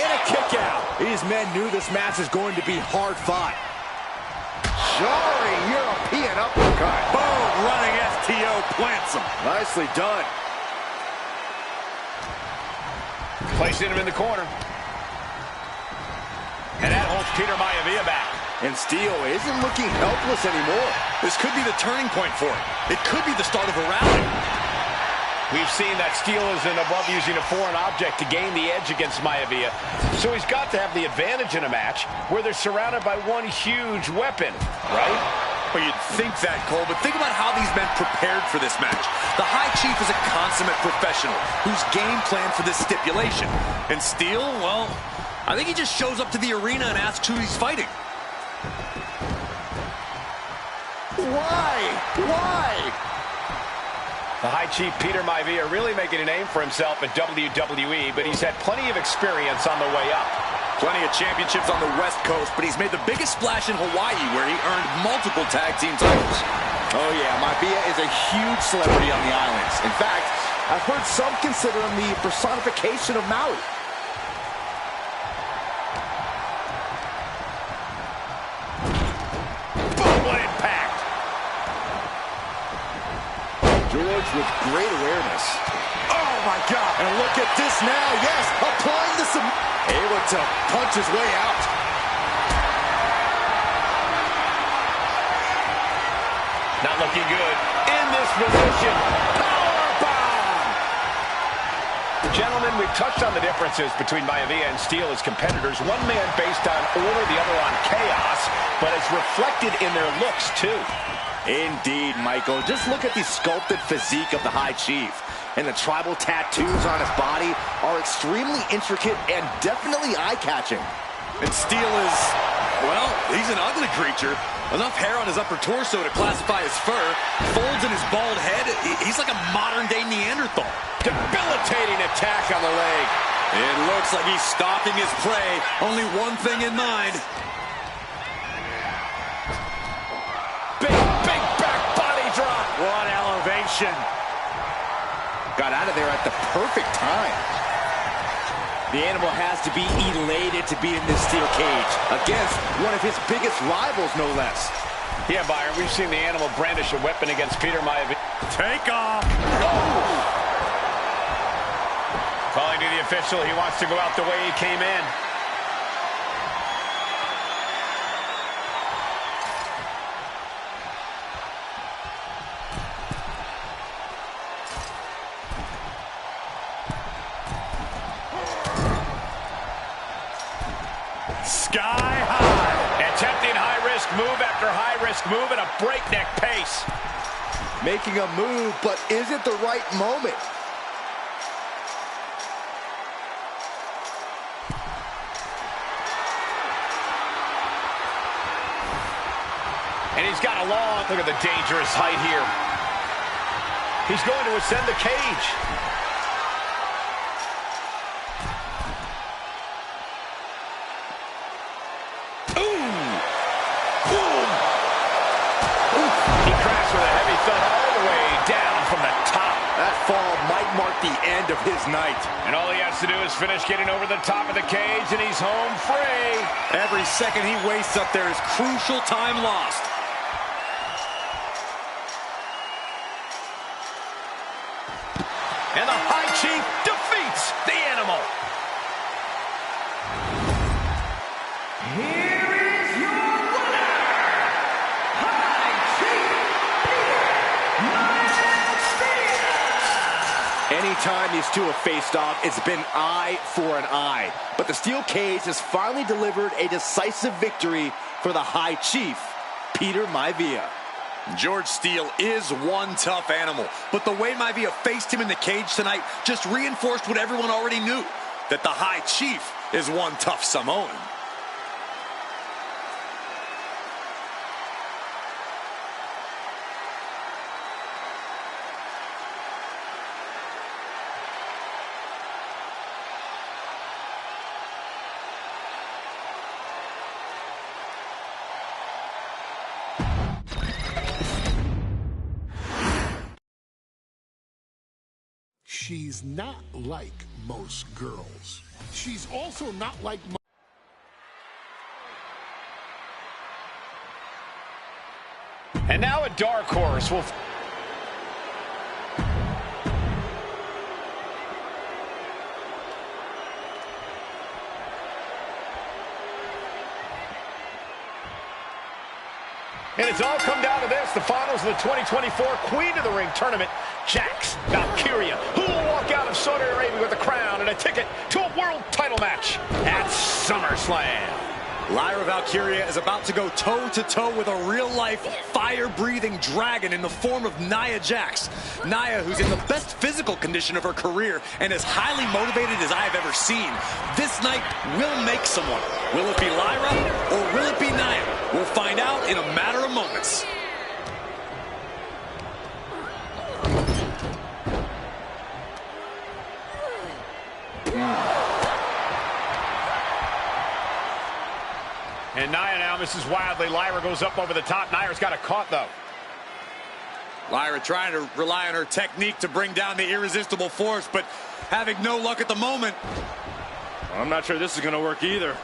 And a kick out. These men knew this match is going to be hard fought. Jarring European uppercut. Boom, running FTO plants him. Nicely done. Placing him in the corner. And that holds Peter Maivia back. And Steel isn't looking helpless anymore. This could be the turning point for him. It could be the start of a rally. We've seen that Steel isn't above using a foreign object to gain the edge against Maivia. So he's got to have the advantage in a match where they're surrounded by one huge weapon, right? Well, you'd think that, Cole, but think about how these men prepared for this match. The High Chief is a consummate professional who's game planned for this stipulation. And Steel, well, I think he just shows up to the arena and asks who he's fighting. Why? Why? The High Chief Peter Maivia really making a name for himself at WWE, but he's had plenty of experience on the way up. Plenty of championships on the West Coast, but he's made the biggest splash in Hawaii, where he earned multiple tag team titles. Oh yeah, Maivia is a huge celebrity on the islands. In fact, I've heard some consider him the personification of Maui. George with great awareness. Oh, my God. And look at this now. Yes, applying the able to punch his way out. Not looking good. In this position. Powerbomb! Gentlemen, we've touched on the differences between Maivia and Steel as competitors. One man based on order, the other on chaos, but it's reflected in their looks, too. Indeed, Michael. Just look at the sculpted physique of the High Chief. And the tribal tattoos on his body are extremely intricate and definitely eye-catching. And Steel is, well, he's an ugly creature. Enough hair on his upper torso to classify as fur. Folds in his bald head. He's like a modern-day Neanderthal. Debilitating attack on the leg. It looks like he's stalking his prey. Only one thing in mind. Big back body drop. What elevation. Got out of there at the perfect time. The Animal has to be elated to be in this steel cage against one of his biggest rivals, no less. Yeah, Byron, we've seen the Animal brandish a weapon against Peter Maivia. Take off. Oh! Calling to the official, he wants to go out the way he came in. Sky high. Attempting high-risk move after high-risk move at a breakneck pace. Making a move, but is it the right moment? And he's got a long, look at the dangerous height here. He's going to ascend the cage. The end of his night. And all he has to do is finish getting over the top of the cage, and he's home free. Every second he wastes up there is crucial time lost. And the High Chief defeats the Animal. Here is your winner, High Chief Peter. Anytime these two have faced off, it's been eye for an eye. But the steel cage has finally delivered a decisive victory for the High Chief, Peter Maivia. George Steele is one tough animal, but the way Maivia faced him in the cage tonight just reinforced what everyone already knew, that the High Chief is one tough Samoan. She's not like most girls. She's also not like And now a dark horse will... And it's all come down to this, the finals of the 2024 Queen of the Ring tournament. Jax Valkyria, who will walk out of Saudi Arabia with a crown and a ticket to a world title match at SummerSlam. Lyra Valkyria is about to go toe-to-toe with a real-life, fire-breathing dragon in the form of Nia Jax. Nia, who's in the best physical condition of her career and as highly motivated as I have ever seen. This night will make someone. Will it be Lyra or will it be Nia? We'll find out in a matter of moments. And Nia now misses wildly. Lyra goes up over the top. Nia's got it caught, though. Lyra trying to rely on her technique to bring down the irresistible force, but having no luck at the moment. I'm not sure this is going to work either.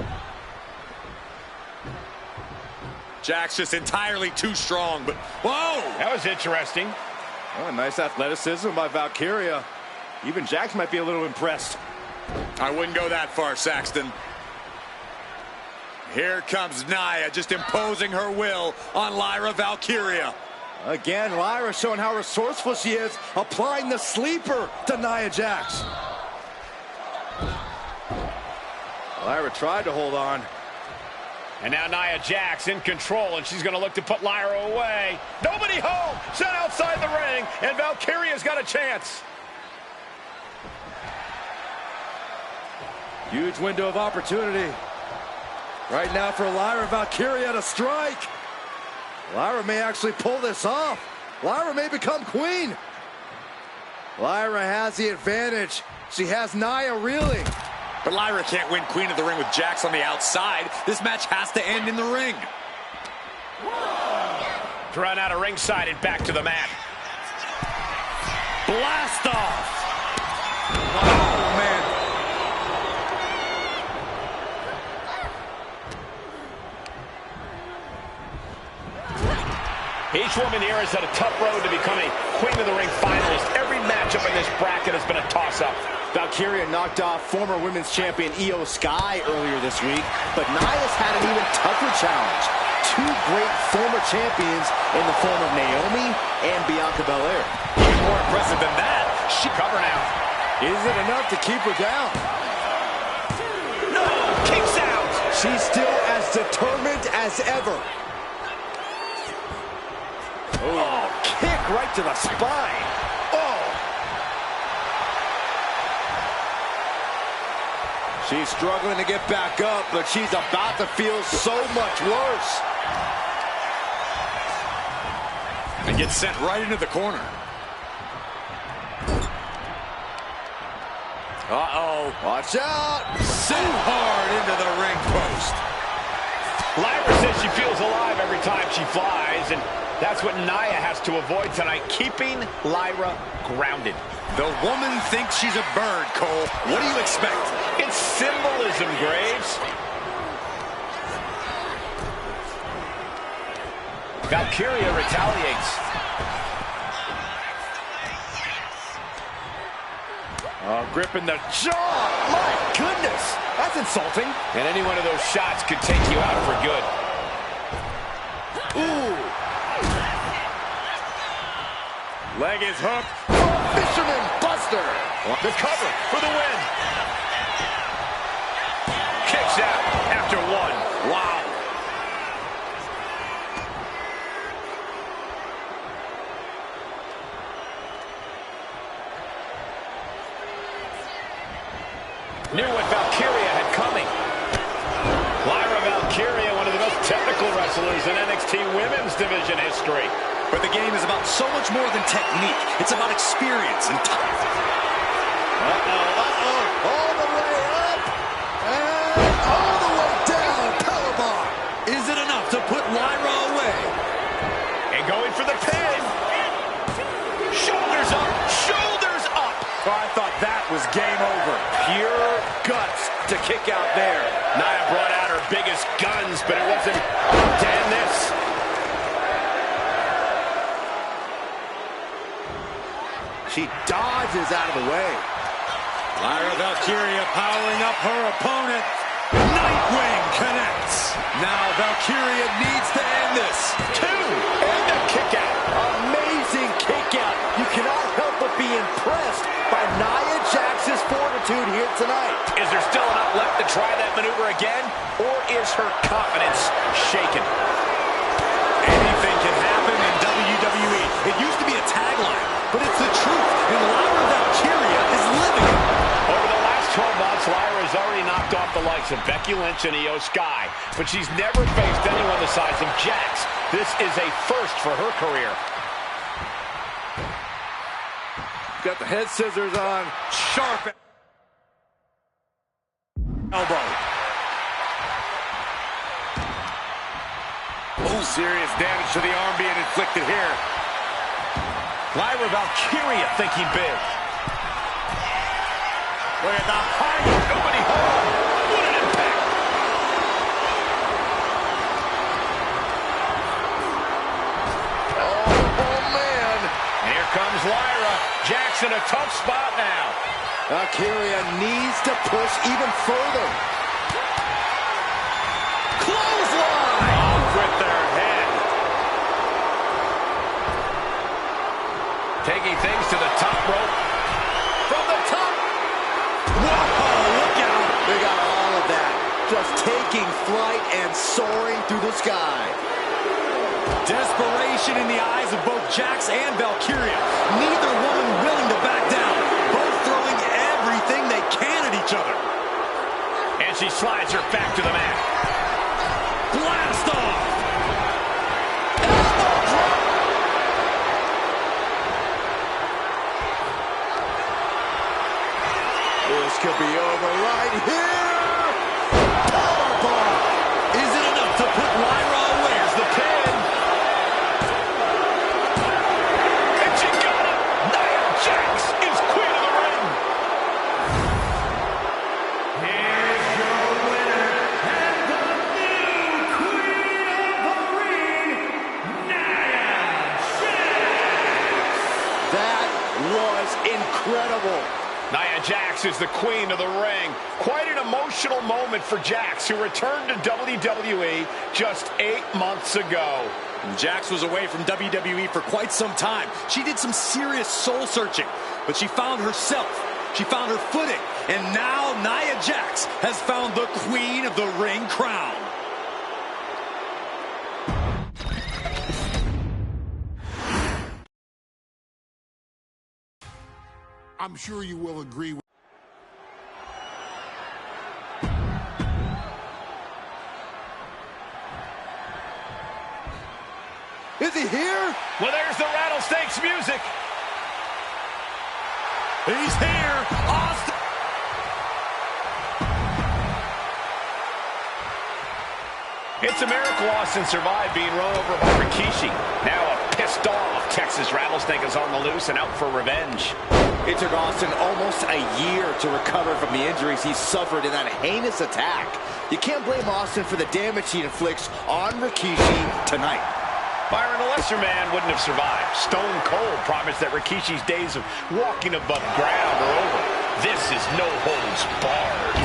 Jax just entirely too strong, but whoa! That was interesting. Oh, nice athleticism by Valkyria. Even Jax might be a little impressed. I wouldn't go that far, Saxton. Here comes Nia, just imposing her will on Lyra Valkyria. Again, Lyra showing how resourceful she is, applying the sleeper to Nia Jax. Lyra tried to hold on. And now Nia Jax in control, and she's going to look to put Lyra away. Nobody home, sent outside the ring, and Valkyria's got a chance. Huge window of opportunity. Right now for Lyra Valkyria to strike. Lyra may actually pull this off. Lyra may become queen. Lyra has the advantage. She has Nia reeling. But Lyra can't win Queen of the Ring with Jax on the outside. This match has to end in the ring. Drawn out of ringside and back to the mat. Blast off! Oh, man. Each woman here has had a tough road to become a Queen of the Ring finalist. Every matchup in this bracket has been a toss-up. Valkyria knocked off former women's champion Io Sky earlier this week, but Nia's had an even tougher challenge. Two great former champions in the form of Naomi and Bianca Belair. Even more impressive than that, she Cover now. Is it enough to keep her down? No! Kicks out! She's still as determined as ever. Oh, kick right to the spine. Oh! She's struggling to get back up, but she's about to feel so much worse. And gets sent right into the corner. Uh-oh. Watch out. Sent hard into the ring post. Lyra says she feels alive every time she flies, and that's what Nia has to avoid tonight, keeping Lyra grounded. The woman thinks she's a bird, Cole. What do you expect? It's symbolism, Graves. Valkyria retaliates. Oh, gripping the jaw. My goodness. That's insulting. And any one of those shots could take you out for good. Ooh. Leg is hooked. Fisherman Buster. The cover for the win. Kicks out after one. Wow. Knew what Valkyria had coming. Lyra Valkyria, one of the most technical wrestlers in NXT Women's Division history. But the game is about so much more than technique. It's about experience and time. All the way up. And all the way down. Powerbomb. Is it enough to put Lyra away? And going for the pin. Shoulders up. Shoulders up. Oh, I thought that was game over. Pure guts to kick out there. Nia brought out her biggest guns, but it wasn't enough to end this. She dodges out of the way. Lyra Valkyria powering up her opponent. Nightwing connects. Now Valkyria needs to end this. Two, and a kick out. Amazing kick out. You cannot help but be impressed by Nia Jax's fortitude here tonight. Is there still enough left to try that maneuver again, or is her confidence shaken? Anything can happen in WWE. It used to be a tagline, but it's the truth, and Lyra Valkyria is living it. Over the last 12 months, Lyra has already knocked off the likes of Becky Lynch and Io Sky, but she's never faced anyone the size of Jax. This is a first for her career. Got the head scissors on. Sharp elbow. Oh, serious damage to the arm being inflicted here. Lyra Valkyria thinking big. Look at the height. Nobody home. What an impact. Oh, man. And here comes Lyra. Jax in a tough spot now. Valkyria needs to push even further. Clothesline! Off with their head. Taking things to the top rope. From the top. Whoa, look out. They got all of that. Just taking flight and soaring through the sky. Desperation in the eyes of both Jax and Valkyria. Neither woman willing to back down. Both throwing everything they can at each other. And she slides her back to the mat. Blast off! Elbow drop. This could be over right here. Powerbomb. Is it enough to put Lyra away? Here's the pin. And she got it. Nia Jax is queen of the ring. Here's your winner and the new queen of the ring, Nia Jax. That was incredible. Nia Jax is the queen of the ring. Quite an emotional moment for Jax, who returned to WWE just 8 months ago. Jax was away from WWE for quite some time. She did some serious soul searching, but she found herself. She found her footing. And now Nia Jax has found the queen of the ring crown. I'm sure you will agree with Is he here? Well, there's the Rattlesnakes music. He's here. Austin. It's a miracle Austin survived being run over by Rikishi. Now a pissed off Texas Rattlesnake is on the loose and out for revenge. It took Austin almost a year to recover from the injuries he suffered in that heinous attack. You can't blame Austin for the damage he inflicts on Rikishi tonight. Byron, a lesser man wouldn't have survived. Stone Cold promised that Rikishi's days of walking above ground are over. This is no holds barred.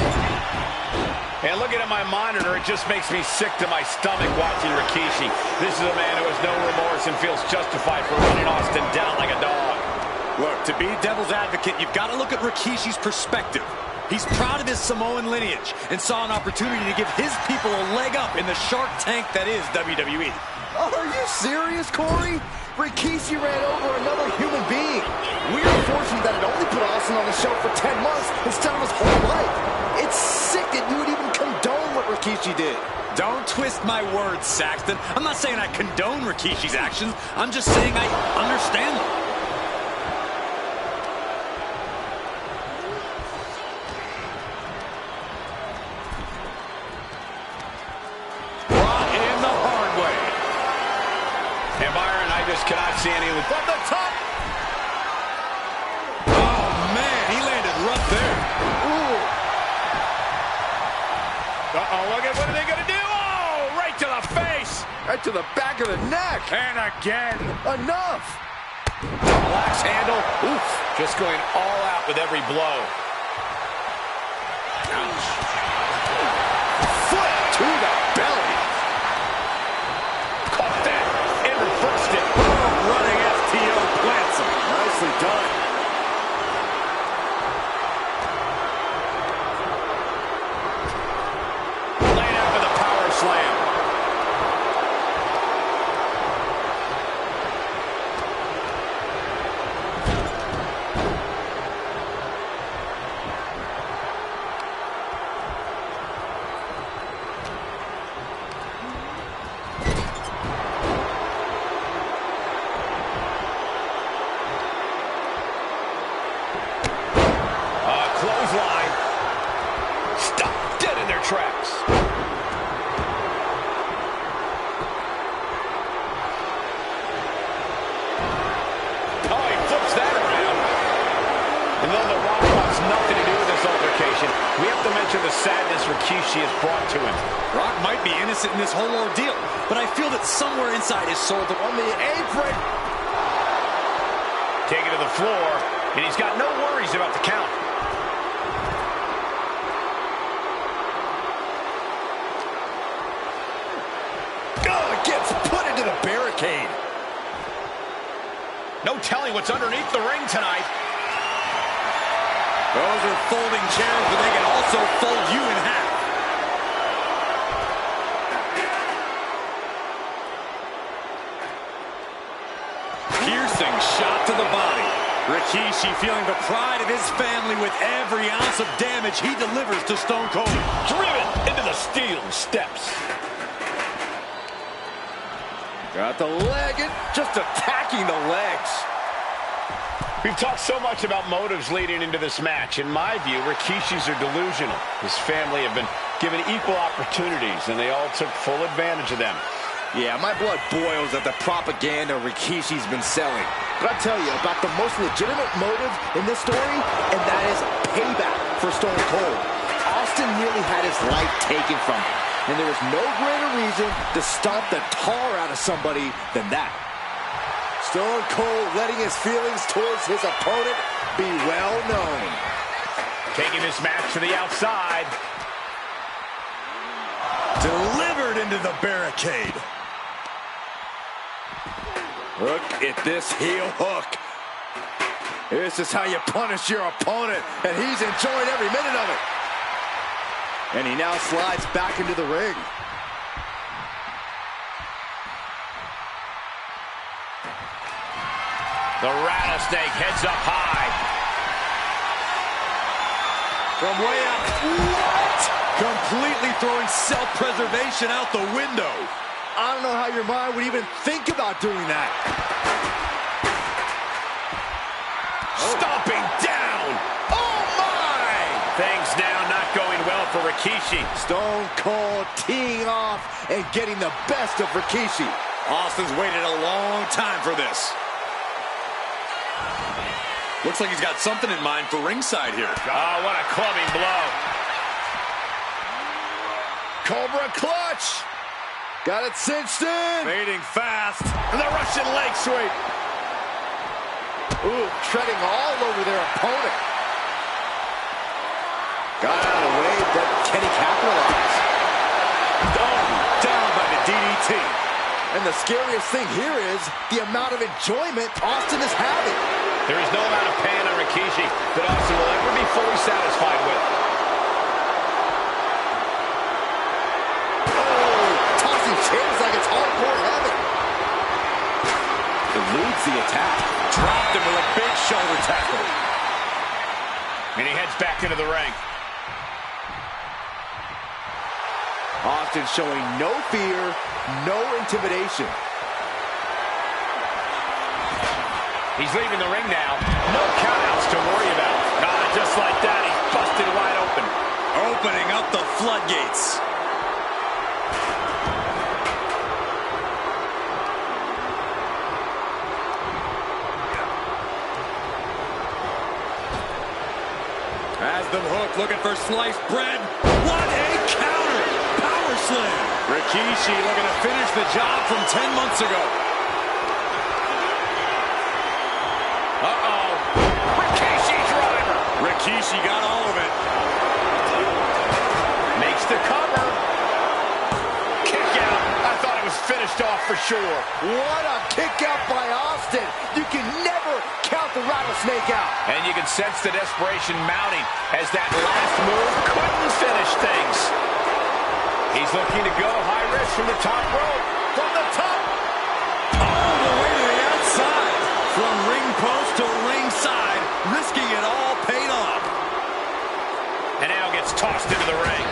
And looking at my monitor, it just makes me sick to my stomach watching Rikishi. This is a man who has no remorse and feels justified for running Austin down like a dog. Look, to be devil's advocate, you've got to look at Rikishi's perspective. He's proud of his Samoan lineage and saw an opportunity to give his people a leg up in the Shark Tank that is WWE. Are you serious, Corey? Rikishi ran over another human being. We are fortunate that it only put Austin on the show for 10 months instead of his whole life. It's sick that you would even condone what Rikishi did. Don't twist my words, Saxton. I'm not saying I condone Rikishi's actions. I'm just saying I understand them. Brought in the hard way. And Byron, I just cannot see any from the top. Oh, man, he landed rough there. Ooh. Uh-oh, look at what are they going to do? Oh, right to the face. Right to the back of the neck. And again. Enough. Double axe handle. Oof. Just going all out with every blow. Ouch. Foot to the belly. Caught that and reversed it. Running FTO plants him. Nicely done. Laying out for the power slam. Clothesline. Stop dead in their tracks. Oh, he flips that around. And though The Rock wants nothing to do with this altercation, we have to mention the sadness Rikishi has brought to him. Rock might be innocent in this whole ordeal, but I feel that somewhere inside his soul, On the apron. Taken to the floor, and he's got no worries about the count. Gets put into the barricade. No telling what's underneath the ring tonight. those are folding chairs, but they can also fold you in half. Piercing shot to the body. Rikishi feeling the pride of his family with every ounce of damage he delivers to Stone Cold. Driven into the steel steps. Got the leg and just attacking the legs. We've talked so much about motives leading into this match. In my view, Rikishi's are delusional. His family have been given equal opportunities, and they all took full advantage of them. Yeah, my blood boils at the propaganda Rikishi's been selling. But I'll tell you about the most legitimate motive in this story, and that is payback for Stone Cold. Austin nearly had his life taken from him, and there was no greater reason to stomp the tar out of somebody than that. Stone Cold letting his feelings towards his opponent be well known. Taking this match to the outside. Delivered into the barricade. Look at this heel hook. This is how you punish your opponent, and he's enjoying every minute of it. And he now slides back into the ring. The Rattlesnake heads up high. From way out. What? Completely throwing self-preservation out the window. I don't know how your mind would even think about doing that. Stomping down. Oh, my! Things now not going well for Rikishi. Stone Cold teeing off and getting the best of Rikishi. Austin's waited a long time for this. Looks like he's got something in mind for ringside here. Oh, what a clubbing blow. Cobra clutch. Got it cinched in. Fading fast. And the Russian leg sweep. Ooh, treading all over their opponent. Got out of the way, but can he capitalize? Oh, down by the DDT. And the scariest thing here is the amount of enjoyment Austin is having. There is no amount of pain on Rikishi that Austin will ever be fully satisfied with. Oh, tossing chairs like it's hardcore heaven. Eludes the attack. Dropped him with a big shoulder tackle. And he heads back into the ring. Austin showing no fear, no intimidation. He's leaving the ring now. No countouts to worry about. Just like that, he's busted wide open. Opening up the floodgates. Has them hooked, looking for sliced bread. What a counter! Power slam! Rikishi looking to finish the job from 10 months ago. Uh-oh. Rikishi driver. Rikishi got all of it. Makes the cover. Kick out. I thought it was finished off for sure. What a kick out by Austin. You can never count the rattlesnake out. And you can sense the desperation mounting as that last move couldn't finish things. He's looking to go high risk from the top rope. From the top. All the way to the outside. From ring post to ringside. Risking it all paid off. And now gets tossed into the ring.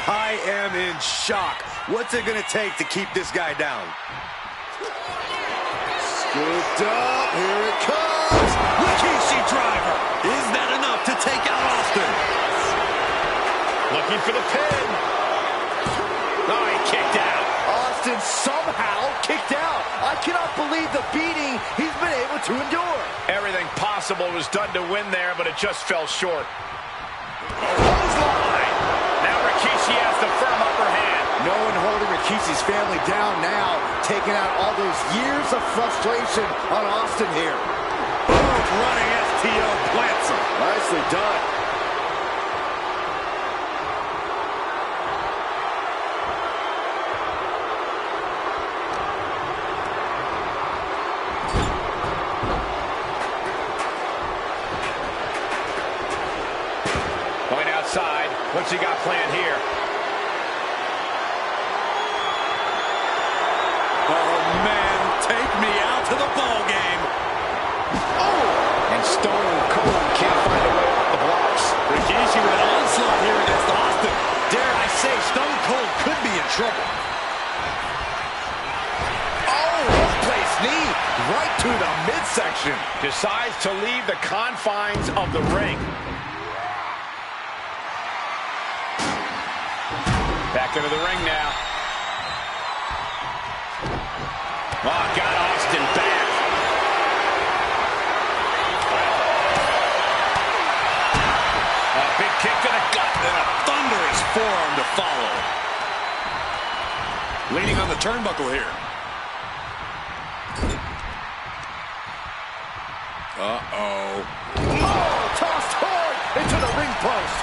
I am in shock. What's it going to take to keep this guy down? Scooped up. Here it comes. Rikishi driver. Is that enough to take out Austin? Looking for the pin. Oh, he kicked out. Austin somehow kicked out. I cannot believe the beating he's been able to endure. Everything possible was done to win there, but it just fell short. Clothesline. Now Rikishi has the firm upper hand. No one holding Rikishi's family down now, taking out all those years of frustration on Austin here. Running STO plants him. Nicely done. Going outside. What's he got planned here? Oh, man. Take me out to the ball game. Oh! And Stone Cold can't find a way off the blocks. Rikishi with an onslaught here against Austin. Dare I say, Stone Cold could be in trouble. Oh, well-placed knee right to the midsection. Decides to leave the confines of the ring. Back into the ring now. Oh, got Austin back. A big kick to the gut and a Thunderous forearm to follow. Leaning on the turnbuckle here. Uh-oh. Oh, tossed hard into the ring post.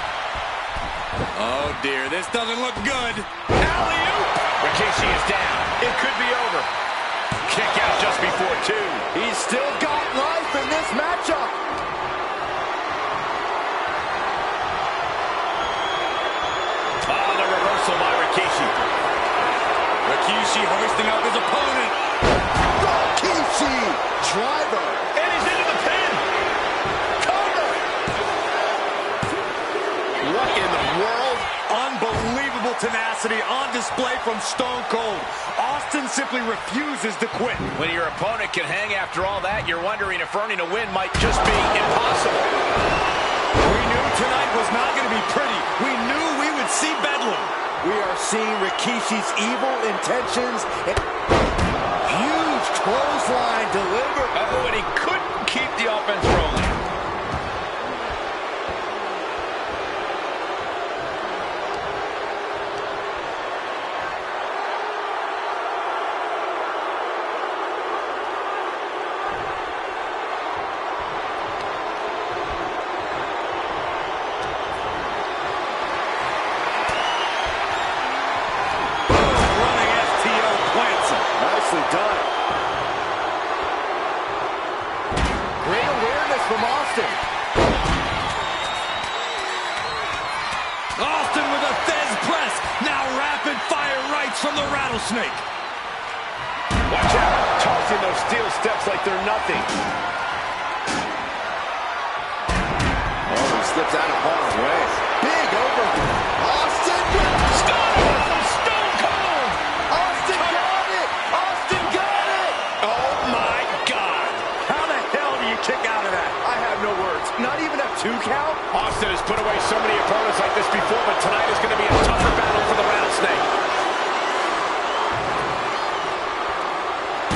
Oh, dear. This doesn't look good. Alley-oop. Rikishi is down. It could be over. Kick out just before 2. He's still got life in this matchup. Oh, the reversal by Rikishi. Rikishi hoisting up his opponent. Rikishi driver. And he's into the pin. Cover. What in the world? Unbelievable tenacity on display from Stone Cold. Austin simply refuses to quit. When your opponent can hang after all that, you're wondering if earning a win might just be impossible. We knew tonight was not going to be pretty. We knew we would see bedlam. We are seeing Rikishi's evil intentions. And huge clothesline delivered. Oh, and he couldn't keep the offense rolling. Done. Great awareness from Austin. Austin with a Fez press. Now rapid fire rights from the rattlesnake. Watch out. Tossing those steel steps like they're nothing. Oh, he slipped out of harm's way. Big over. Austin. Stone from Stone Cold. Austin got it. Austin got it. Oh, my God. How the hell do you kick out of that? I have no words. Not even a 2 count. Austin has put away so many opponents like this before, but tonight is going to be a tougher battle for the rattlesnake.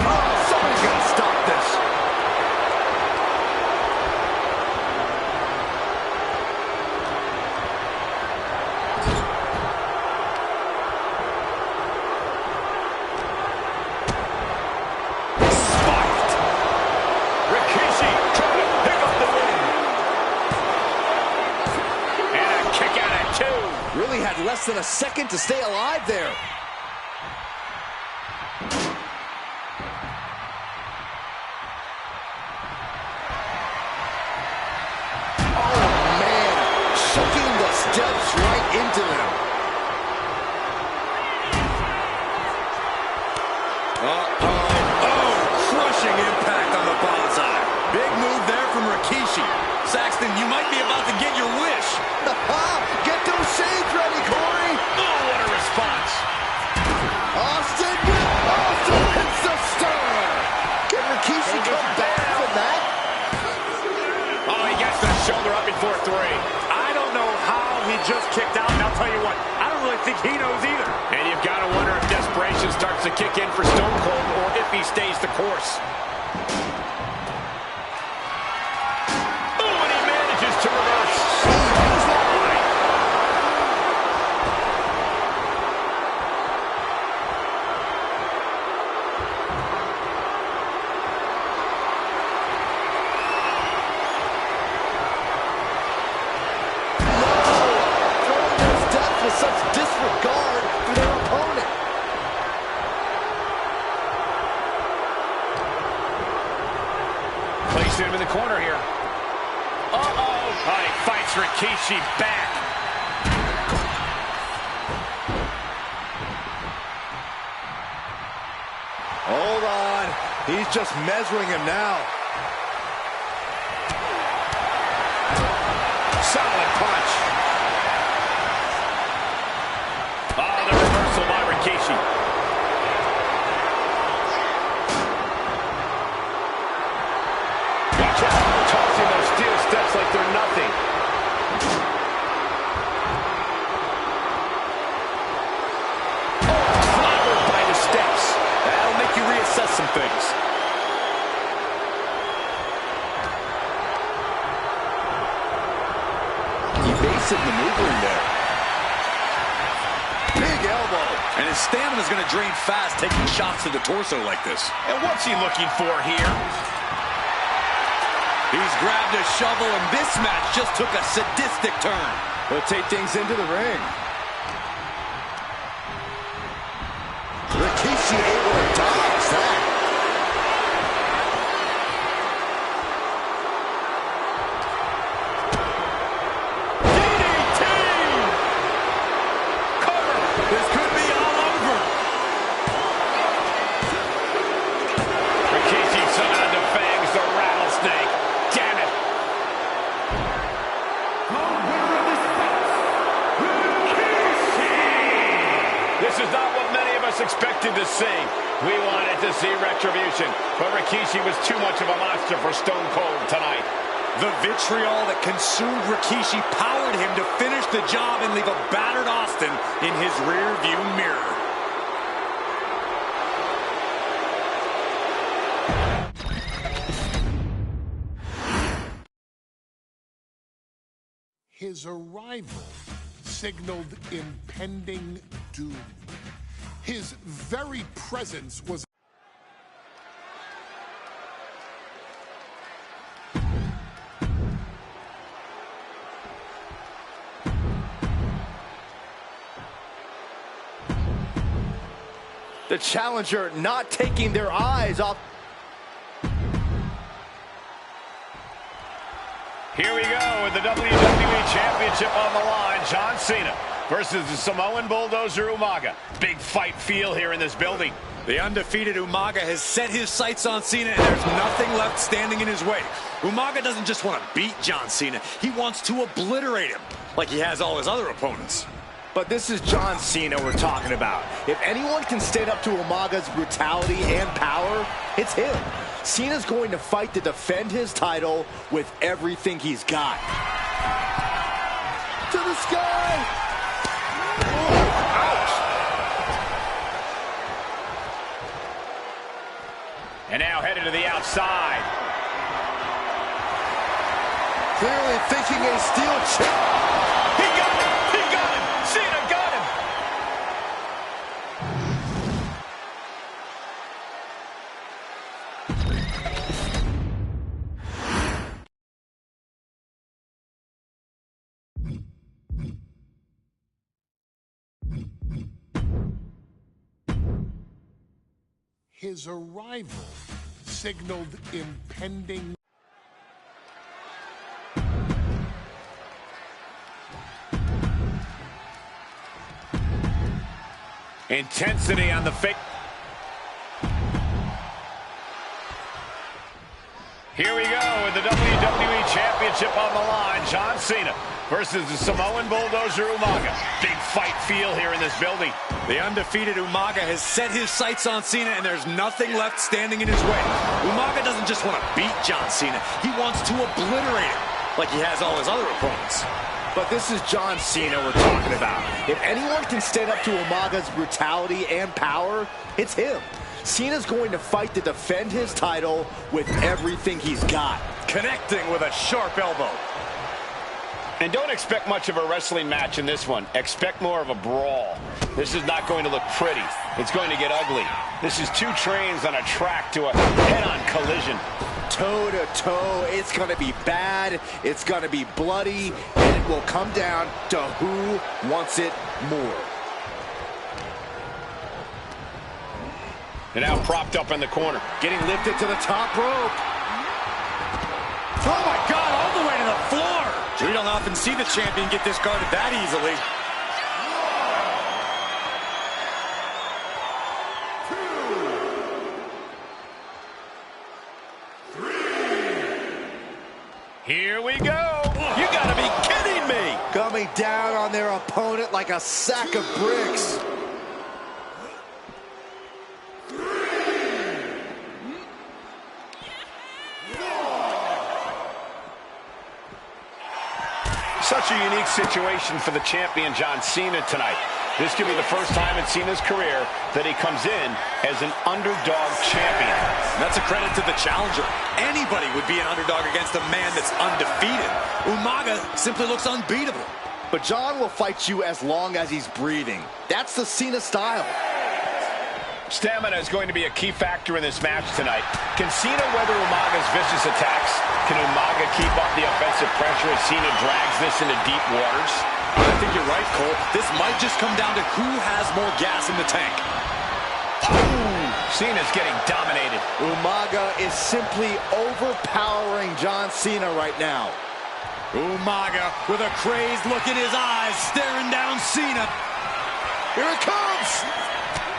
Oh, somebody's got to stop this. Really had less than a second to stay alive there. Oh, man. Chucking the steps right into them. Oh, crushing impact on the bonsai. Big move there from Rikishi. Saxton, you might be about to get your wish. Get those shades ready, Corey. Oh, what a response. Austin hits the star. Can Rikishi come back from that? Oh, he gets the shoulder up before 3. I don't know how he just kicked out, and I'll tell you what, I don't really think he knows either. And you've got to wonder if desperation starts to kick in for Stone Cold or if he stays the course. Oh, and he manages to reverse. Such disregard for their opponent. Placing him in the corner here. Uh-oh. He fights Rikishi back. Hold on. He's just measuring him now. Solid punch. Oh, the reversal by Rikishi. Watch out. Tossing those steel steps like they're nothing. Oh, clobbered by the steps. That'll make you reassess some things. Evasive maneuvering there. Big elbow. And his stamina's going to drain fast, taking shots to the torso like this. And what's he looking for here? He's grabbed a shovel, and this match just took a sadistic turn. They'll take things into the ring. Rikishi able to dodge that. This could be all over. This is not what many of us expected to see. We wanted to see retribution, but Rikishi was too much of a monster for Stone Cold tonight. The vitriol that consumed Rikishi powered him to finish the job and leave a battered Austin in his rear-view mirror. His arrival signaled impending doom. His very presence was the challenger not taking their eyes off. Here we go with the WWE Championship on the line. John Cena versus the Samoan Bulldozer Umaga. Big fight feel here in this building. The undefeated Umaga has set his sights on Cena, and there's nothing left standing in his way. Umaga doesn't just want to beat John Cena. He wants to obliterate him, like he has all his other opponents. But this is John Cena we're talking about. If anyone can stand up to Umaga's brutality and power, it's him. Cena's going to fight to defend his title with everything he's got. To the sky! Oh, ouch! And now headed to the outside. Clearly thinking a steel chair. He got him! He got him! Cena got him! his arrival signaled impending. Intensity on the fake. Here we go with the WWE Championship on the line. John Cena versus the Samoan Bulldozer Umaga. Big fight feel here in this building. The undefeated Umaga has set his sights on Cena, and there's nothing left standing in his way. Umaga doesn't just want to beat John Cena. He wants to obliterate him, like he has all his other opponents. But this is John Cena we're talking about. If anyone can stand up to Umaga's brutality and power, it's him. Cena's going to fight to defend his title with everything he's got. Connecting with a sharp elbow. And don't expect much of a wrestling match in this one. Expect more of a brawl. This is not going to look pretty. It's going to get ugly. This is two trains on a track to a head-on collision. Toe to toe, it's going to be bad, it's going to be bloody, and it will come down to who wants it more. And now propped up in the corner. Getting lifted to the top rope. Oh my God, all the way to the floor. We don't often see the champion get discarded that easily. Here we go. You gotta be kidding me. Coming down on their opponent like a sack of bricks. Such a unique situation for the champion John Cena tonight. This could be the first time in Cena's career that he comes in as an underdog champion. And that's a credit to the challenger. Anybody would be an underdog against a man that's undefeated. Umaga simply looks unbeatable. But John will fight you as long as he's breathing. That's the Cena style. Stamina is going to be a key factor in this match tonight. Can Cena weather Umaga's vicious attacks? Can Umaga keep up the offensive pressure as Cena drags this into deep waters? I think you're right, Cole. This might just come down to who has more gas in the tank. Ooh, Cena's getting dominated. Umaga is simply overpowering John Cena right now. Umaga with a crazed look in his eyes, staring down Cena. Here it comes!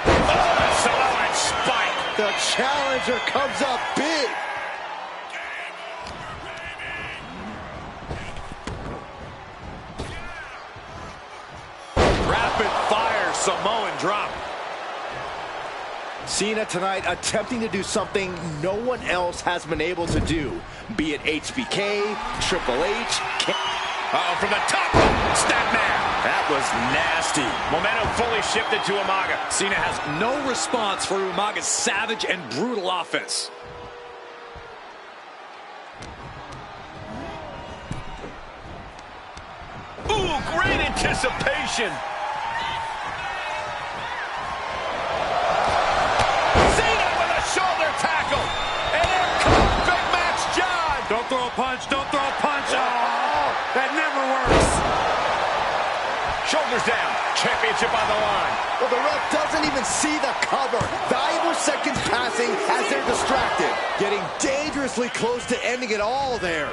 Oh, Samoan spike. The challenger comes up big. Rapid fire Samoan drop. Cena tonight attempting to do something no one else has been able to do, be it HBK, Triple H. From the top rope, snapmare. That was nasty. Momentum fully shifted to Umaga. Cena has no response for Umaga's savage and brutal offense. Ooh, great anticipation. Cena with a shoulder tackle. And here comes Big Match John. Don't throw a punch, don't throw a punch. Oh, that never works. Shoulders down, championship on the line. Well, the ref doesn't even see the cover. Valuable seconds passing as they're distracted. Getting dangerously close to ending it all there.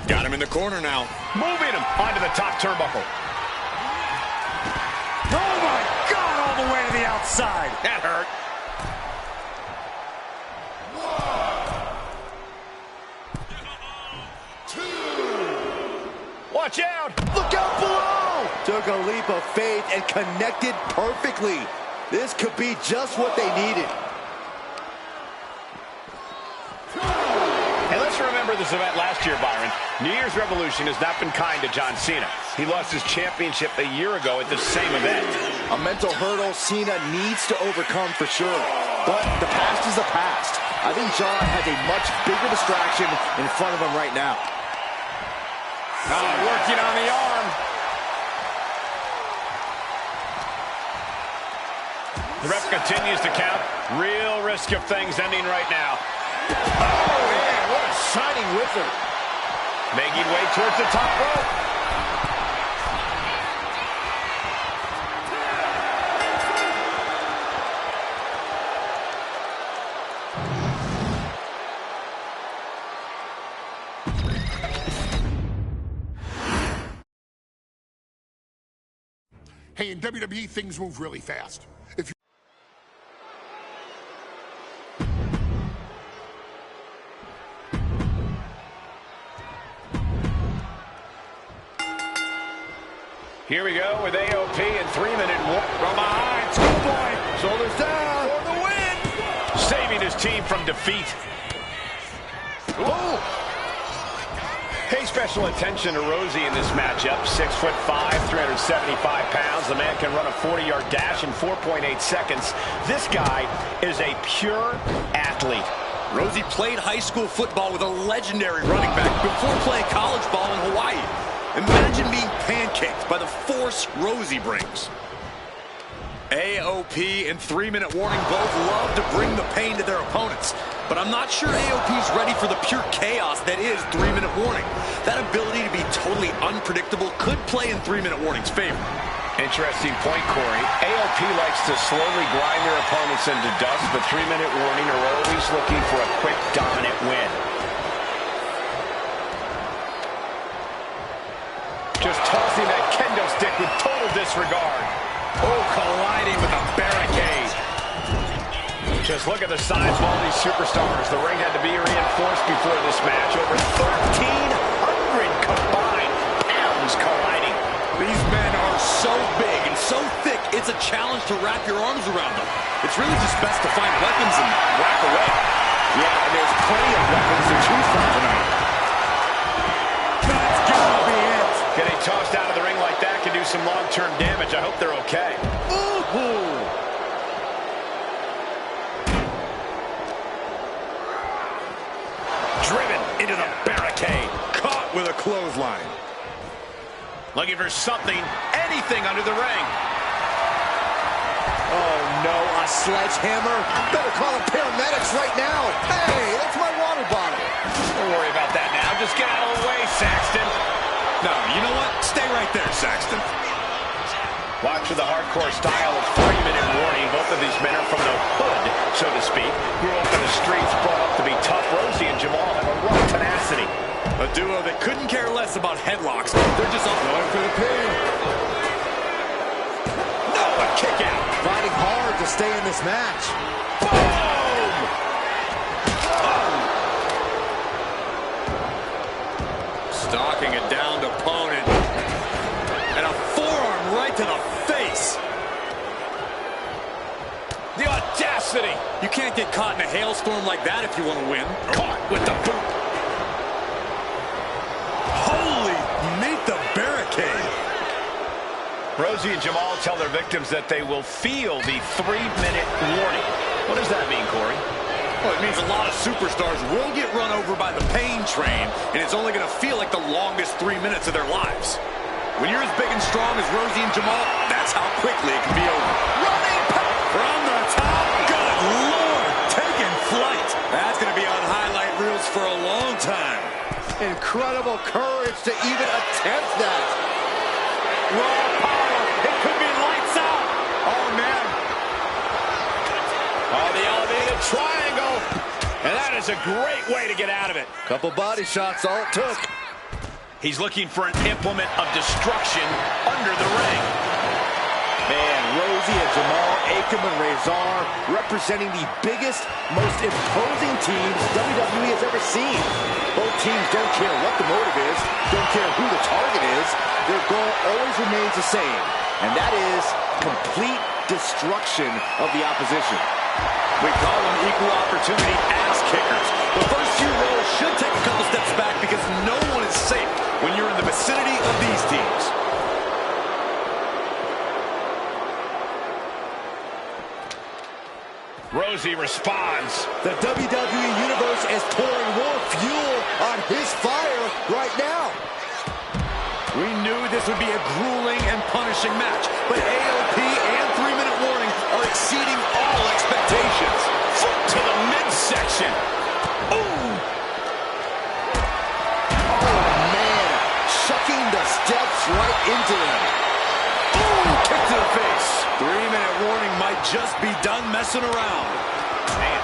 Got him in the corner now. Moving him onto the top turnbuckle. Oh my God, all the way to the outside. That hurt. Watch out! Look out below! Took a leap of faith and connected perfectly. This could be just what they needed. And let's remember this event last year, Byron. New Year's Revolution has not been kind to John Cena. He lost his championship a year ago at the same event. A mental hurdle Cena needs to overcome for sure. But the past is the past. I think John has a much bigger distraction in front of him right now. Working on the arm. The ref continues to count. Real risk of things ending right now. Oh, man, what a shining whizzer. Making way towards the top rope. Hey, in WWE, things move really fast. If you Here we go with AOP and 3-minute war. From behind, Schoolboy. Shoulders down for the win. Saving his team from defeat. Ooh. Pay special attention to Rosie in this matchup. 6'5", 375 pounds. The man can run a 40-yard dash in 4.8 seconds. This guy is a pure athlete. Rosie played high school football with a legendary running back before playing college ball in Hawaii. Imagine being pancaked by the force Rosie brings. AOP and 3-minute warning both love to bring the pain to their opponents. But I'm not sure AOP's ready for the pure chaos that is 3-minute warning. That ability to be totally unpredictable could play in 3-minute warning's favor. Interesting point, Corey. AOP likes to slowly grind their opponents into dust, but 3-minute warning are always looking for a quick, dominant win. Just tossing that kendo stick with total disregard. Oh, colliding with a barricade. Just look at the size of all these superstars. The ring had to be reinforced before this match. Over 1,300 combined pounds colliding. These men are so big and so thick, it's a challenge to wrap your arms around them. It's really just best to find weapons and whack away. Yeah, and there's plenty of weapons to choose from tonight. That's gotta be it. Getting tossed out of the ring like that can do some long-term damage. I hope they're okay. Ooh. Driven into the barricade. Caught with a clothesline. Looking for something, anything under the ring. Oh, no, a sledgehammer? Better call the paramedics right now. Hey, that's my water bottle. Don't worry about that now. Just get out of the way, Saxton. No, you know what? Stay right there, Saxton. Watch for the hardcore style of 3-minute warning. Both of these men are from the hood, so to speak. Grew up in the streets, brought up to be tough. Rosie and Jamal have a raw tenacity. A duo that couldn't care less about headlocks. They're just going for the pin. No, a kick out. Fighting hard to stay in this match. Boom! Stalking a downed opponent. And a You can't get caught in a hailstorm like that if you want to win. Caught with the boot. Holy, meet the barricade. Rosie and Jamal tell their victims that they will feel the 3-minute warning. What does that mean, Corey? Well, it means a lot of superstars will get run over by the pain train, and it's only going to feel like the longest 3 minutes of their lives. When you're as big and strong as Rosie and Jamal, that's how quickly it can be over. Running from the top. Good Lord, taking flight. That's going to be on highlight reels for a long time. Incredible courage to even attempt that. Raw power. It could be lights out. Oh, man. Oh, the elevated triangle. And that is a great way to get out of it. Couple body shots, all it took. He's looking for an implement of destruction under the ring. And Rosie and Jamal, Akam and Razor representing the biggest, most imposing teams WWE has ever seen. Both teams don't care what the motive is, don't care who the target is. Their goal always remains the same, and that is complete destruction of the opposition. We call them equal opportunity ass kickers. The first few rows should take a couple steps back because no one is safe when you're in the vicinity of these teams. Rosie responds. The WWE Universe is pouring more fuel on his fire right now. We knew this would be a grueling and punishing match, but AOP and 3-minute warning are exceeding all expectations. Foot to the midsection. Ooh. Oh, man. Shucking the steps right into them. Ooh, kick to the face. 3-minute warning might just be done messing around. Man.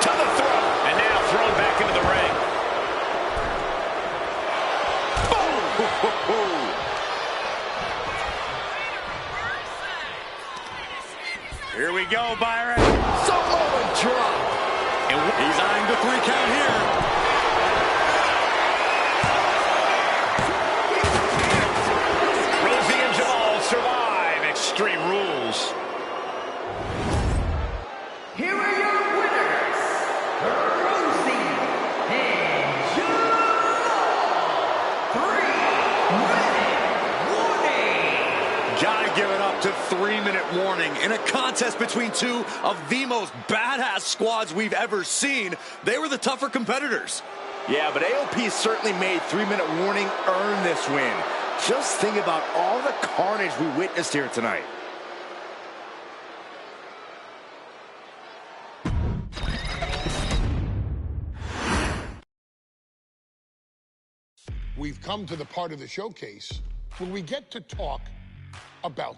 To the throat. And now thrown back into the ring. Boom. Here we go, Byron. Samoan drop. And he's eyeing the 3 count here. Rosie and Jamal survive Extreme Rules. Here are your winners, Rosie and Jamal. 3-minute warning. Gotta give it up to 3-minute warning. In a contest between two of the most badass squads we've ever seen, they were the tougher competitors. Yeah, but AOP certainly made 3-minute warning earn this win. Just think about all the carnage we witnessed here tonight. We've come to the part of the showcase where we get to talk about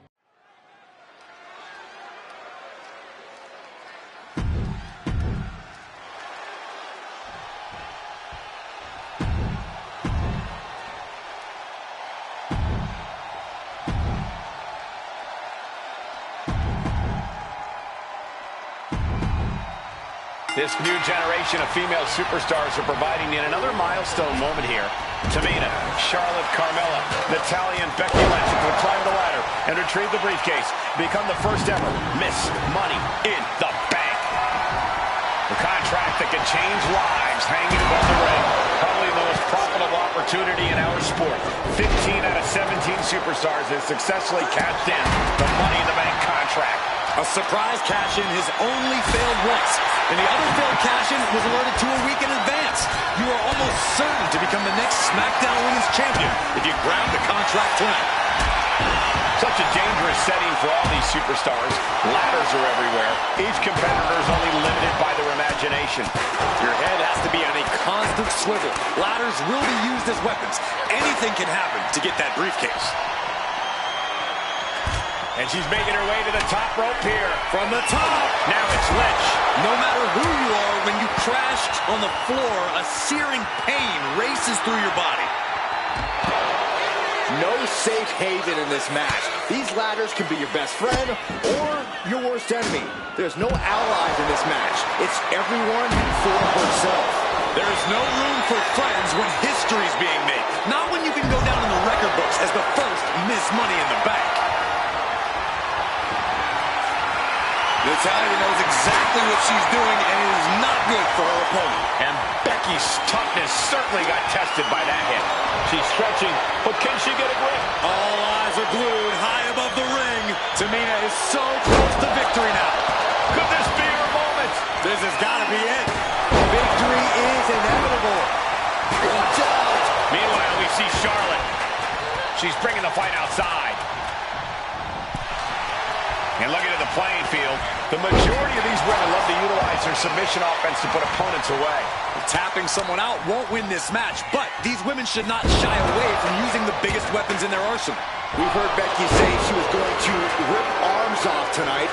This new generation of female superstars are providing yet another milestone moment here. Tamina, Charlotte, Carmella, Natalya, and Becky Lynch will climb the ladder and retrieve the briefcase. Become the first ever Miss Money in the Bank. The contract that can change lives hanging above the ring. Probably the most profitable opportunity in our sport. 15 out of 17 superstars has successfully cashed in the Money in the Bank contract. A surprise cash-in has only failed once, and the other failed cash-in was alerted to a week in advance. You are almost certain to become the next SmackDown Women's Champion if you grab the contract tonight. Such a dangerous setting for all these superstars. Ladders are everywhere. Each competitor is only limited by their imagination. Your head has to be on a constant swivel. Ladders will be used as weapons. Anything can happen to get that briefcase. And she's making her way to the top rope here. From the top. Now it's Lynch. No matter who you are, when you crash on the floor, a searing pain races through your body. No safe haven in this match. These ladders can be your best friend or your worst enemy. There's no allies in this match. It's everyone for herself. There is no room for friends when history's being made. Not when you can go down in the record books as the first Miss Money in the Bank. Natalya knows exactly exactly what she's doing, and it is not good for her opponent. And Becky's toughness certainly got tested by that hit. She's stretching, but can she get a grip? All eyes are glued high above the ring. Tamina is so close to victory now. Could this be her moment? This has got to be it. Victory is inevitable. Watch out. Meanwhile, we see Charlotte. She's bringing the fight outside. And looking at the playing field, the majority of these women love to utilize their submission offense to put opponents away. Tapping someone out won't win this match, but these women should not shy away from using the biggest weapons in their arsenal. We've heard Becky say she was going to rip arms off tonight.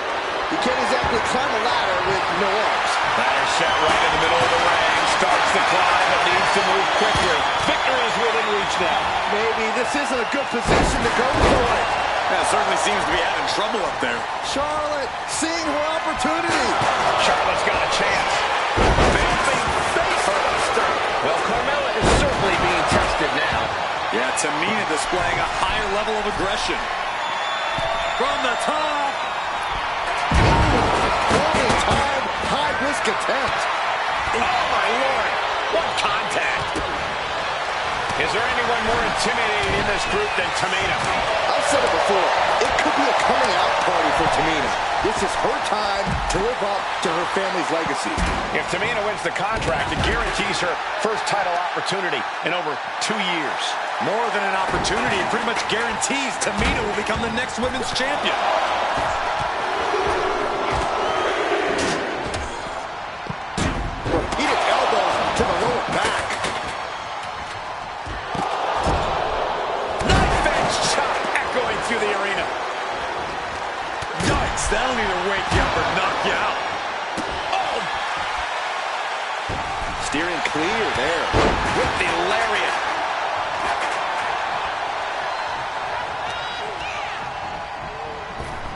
You can't exactly climb a ladder with no arms. Ladder set right in the middle of the ring. Starts the climb, but needs to move quickly. Victory is within reach now. Maybe this isn't a good position to go for it. That certainly seems to be having trouble up there. Charlotte seeing her opportunity. Charlotte's got a chance. Big face buster. Well, Carmella is certainly being tested now. Yeah, Tamina displaying a higher level of aggression. From the top. Morning time, high-risk attempt. Oh, my Lord. What contact. Is there anyone more intimidating in this group than Tamina? I've said it before. It could be a coming-out party for Tamina. This is her time to live up to her family's legacy. If Tamina wins the contract, it guarantees her first title opportunity in over 2 years. More than an opportunity, it pretty much guarantees Tamina will become the next women's champion. Repeated elbows to the lower back. Knife-edge chop echoing through the arena. Yikes, that'll either wake you up or knock you out. Oh! Steering clear there. With the lariat.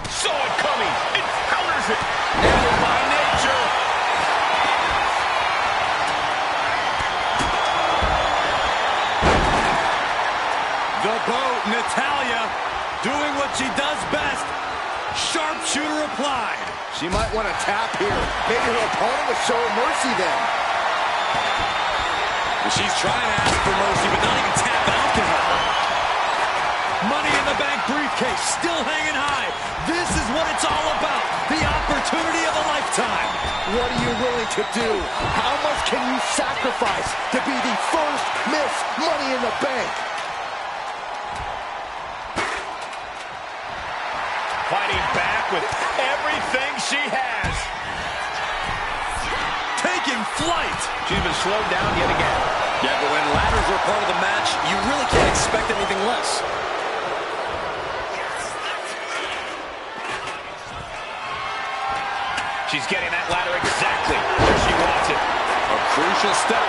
Saw it coming. It counters it. Evil by nature. The boat, Natalya, doing what she does best. Sharpshooter applied. She might want to tap here. Maybe her opponent will show her mercy then. She's trying to ask for mercy, but not even tap out can help her. Money in the Bank briefcase still hanging high. This is what it's all about. The opportunity of a lifetime. What are you willing to do? How much can you sacrifice to be the first Miss Money in the Bank? Fighting back with everything she has. Taking flight. She's been slowed down yet again. Yeah, but when ladders are part of the match, you really can't expect anything less. She's getting that ladder exactly where she wants it. A crucial step.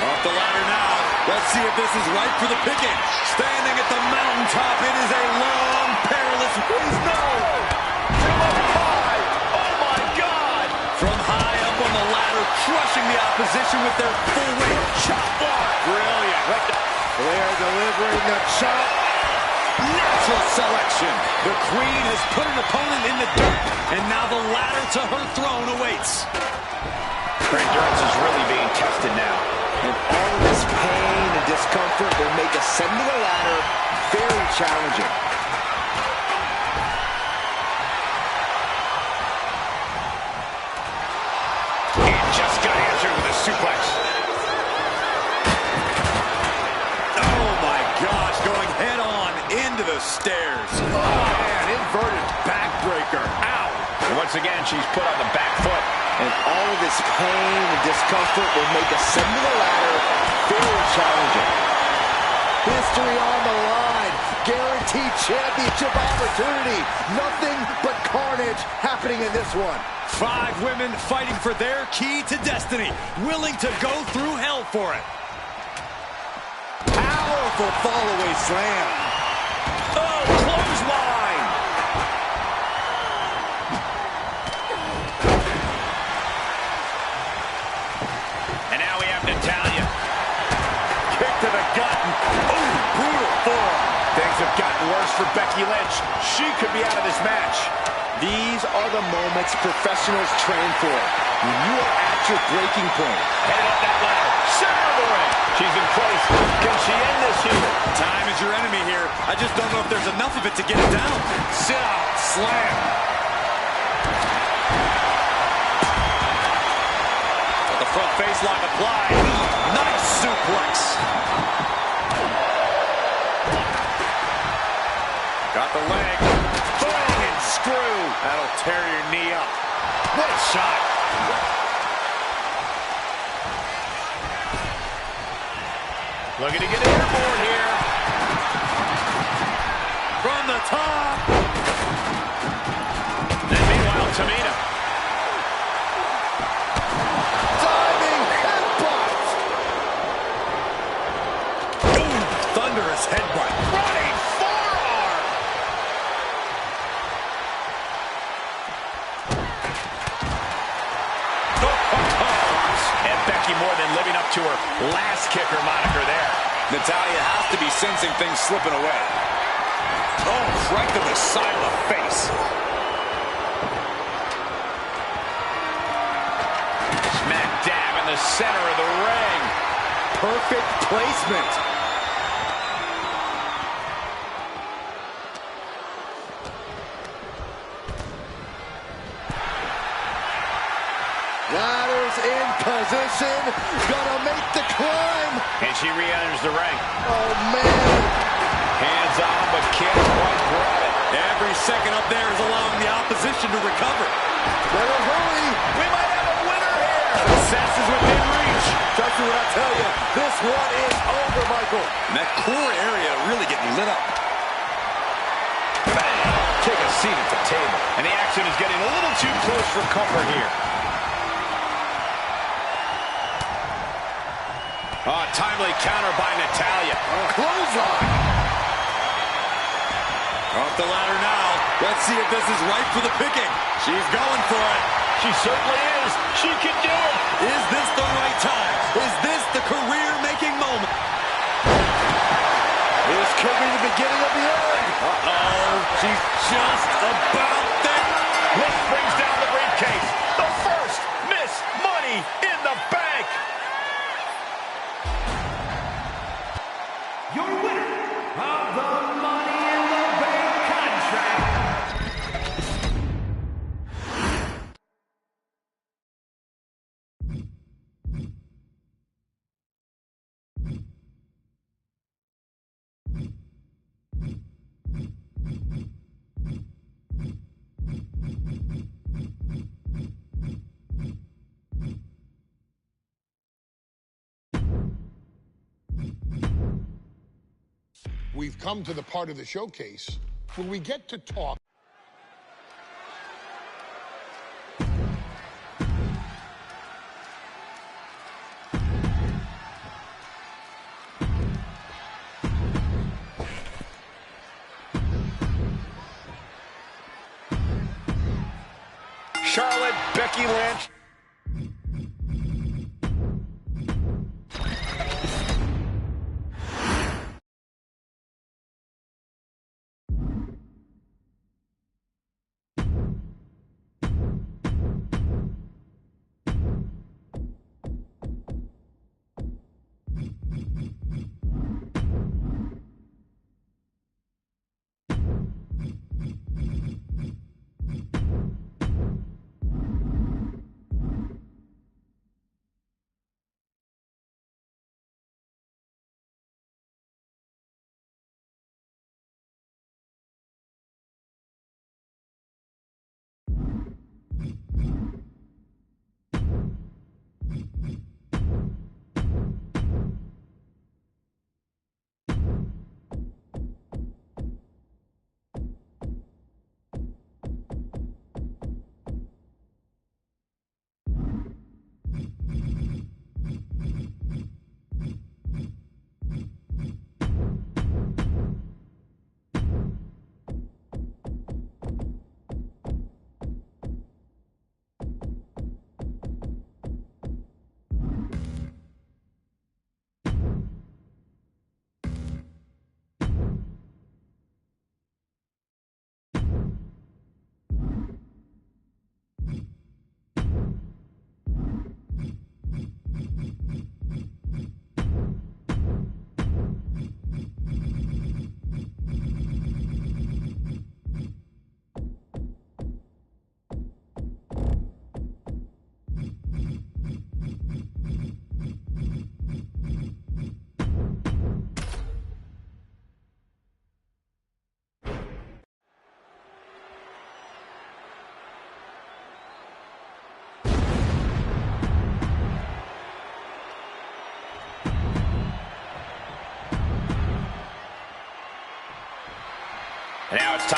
Off the ladder now. Let's see if this is right for the picking. Standing at the mountaintop, it is a long, perilous race. No! From up high! Oh, my God! From high up on the ladder, crushing the opposition with their full weight. Chop block. Brilliant. Flair delivering the chop. Natural selection. The Queen has put an opponent in the dirt, and now the ladder to her throne awaits. Her endurance is really being tested now. And all of this pain and discomfort will make ascending a ladder very challenging. And just got answered with a suplex. Oh my gosh, going head on into the stairs. Oh man, inverted backbreaker. Ow! And once again, she's put on the back foot. And all of this pain and discomfort will make ascending a ladder very challenging. History on the line. Guaranteed championship opportunity. Nothing but carnage happening in this one. 5 women fighting for their key to destiny, willing to go through hell for it. Powerful fall-away slam. Oh, clothesline! And now we have Natalya. Kick to the gut. Oh, brutal form. Things have gotten worse for Becky Lynch. She could be out of this match. These are the moments professionals train for. When you are at your breaking point. Headed up that ladder. Center of the ring. She's in place. Can she end this here? Time is your enemy here. I just don't know if there's enough of it to get it down. Sit out. Slam. The front face lock applied. Nice suplex. Got the leg. Bang and screw. That'll tear your knee up. What a shot. Looking to get airborne here. From the top. And meanwhile, Tamina. Diving headbutt. Ooh, thunderous headbutt. Running forearm. And Becky more than living up to her last kicker moniker there. Natalya has to be sensing things slipping away. Oh, right to the side of the face. Smack dab in the center of the ring. Perfect placement. Ladders in position. Gonna make the climb. And she re-enters the ring. Oh, man. Hands on, but can't quite grab it. Every second up there is allowing the opposition to recover. Better hurry. We might have a winner here. Success is within reach. Trust me when I tell you, this one is over, Michael. And that core area really getting lit up. Bang. Take a seat at the table. And the action is getting a little too close for comfort here. Oh, timely counter by Natalya. Clothesline. Off the ladder now. Let's see if this is right for the picking. She's going for it. She certainly is. She can do it. Is this the right time? Is this the career-making moment? This could be the beginning of the end. Uh-oh. She's just about there. Lift brings down the briefcase. The first Miss Money in the Bank. Your winner of the Money in the Bank contract. We've come to the part of the showcase where we get to talk. Charlotte, Becky Lynch.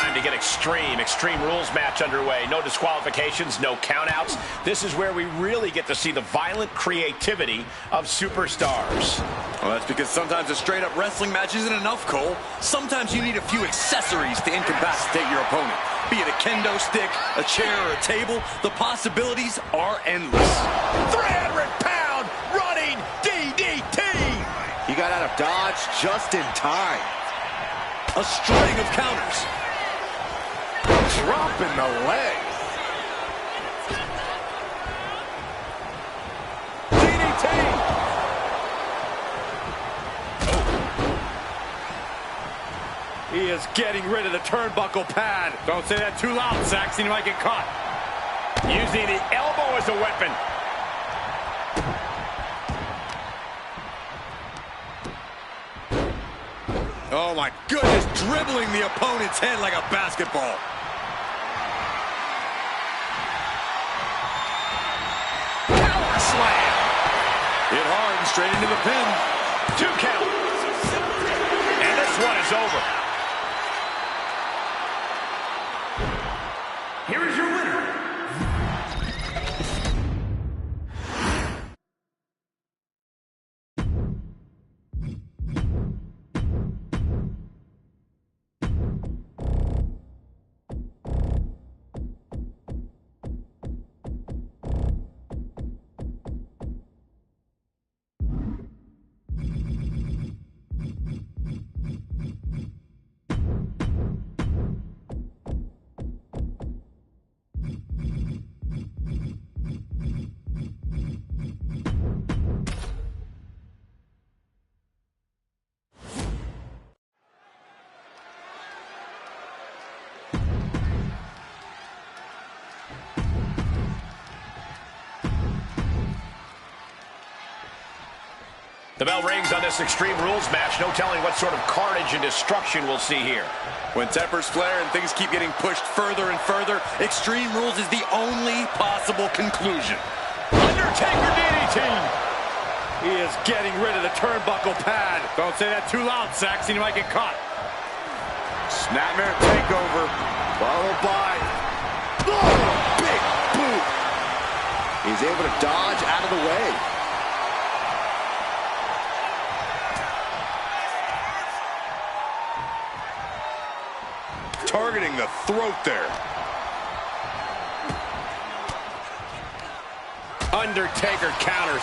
time to get extreme. Extreme Rules match underway. No disqualifications, no countouts. This is where we really get to see the violent creativity of superstars. Well, that's because sometimes a straight-up wrestling match isn't enough, Cole. Sometimes you need a few accessories to incapacitate your opponent. Be it a kendo stick, a chair, or a table, the possibilities are endless. 300-pound running DDT! He got out of dodge just in time. A string of counters. Dropping the leg. DDT! He is getting rid of the turnbuckle pad. Don't say that too loud, Saxon. You might get caught. Using the elbow as a weapon. Oh, my goodness. Dribbling the opponent's head like a basketball. Power slam! Hit hard and straight into the pin. 2 count. And this one is over. Here is your winner. The bell rings on this Extreme Rules match. No telling what sort of carnage and destruction we'll see here. When tempers flare and things keep getting pushed further and further, Extreme Rules is the only possible conclusion. Undertaker DDT! He is getting rid of the turnbuckle pad. Don't say that too loud, Saxon. You might get caught. Snapmare takeover, followed by Big boot. He's able to dodge out of the way. targeting the throat there. Undertaker counters.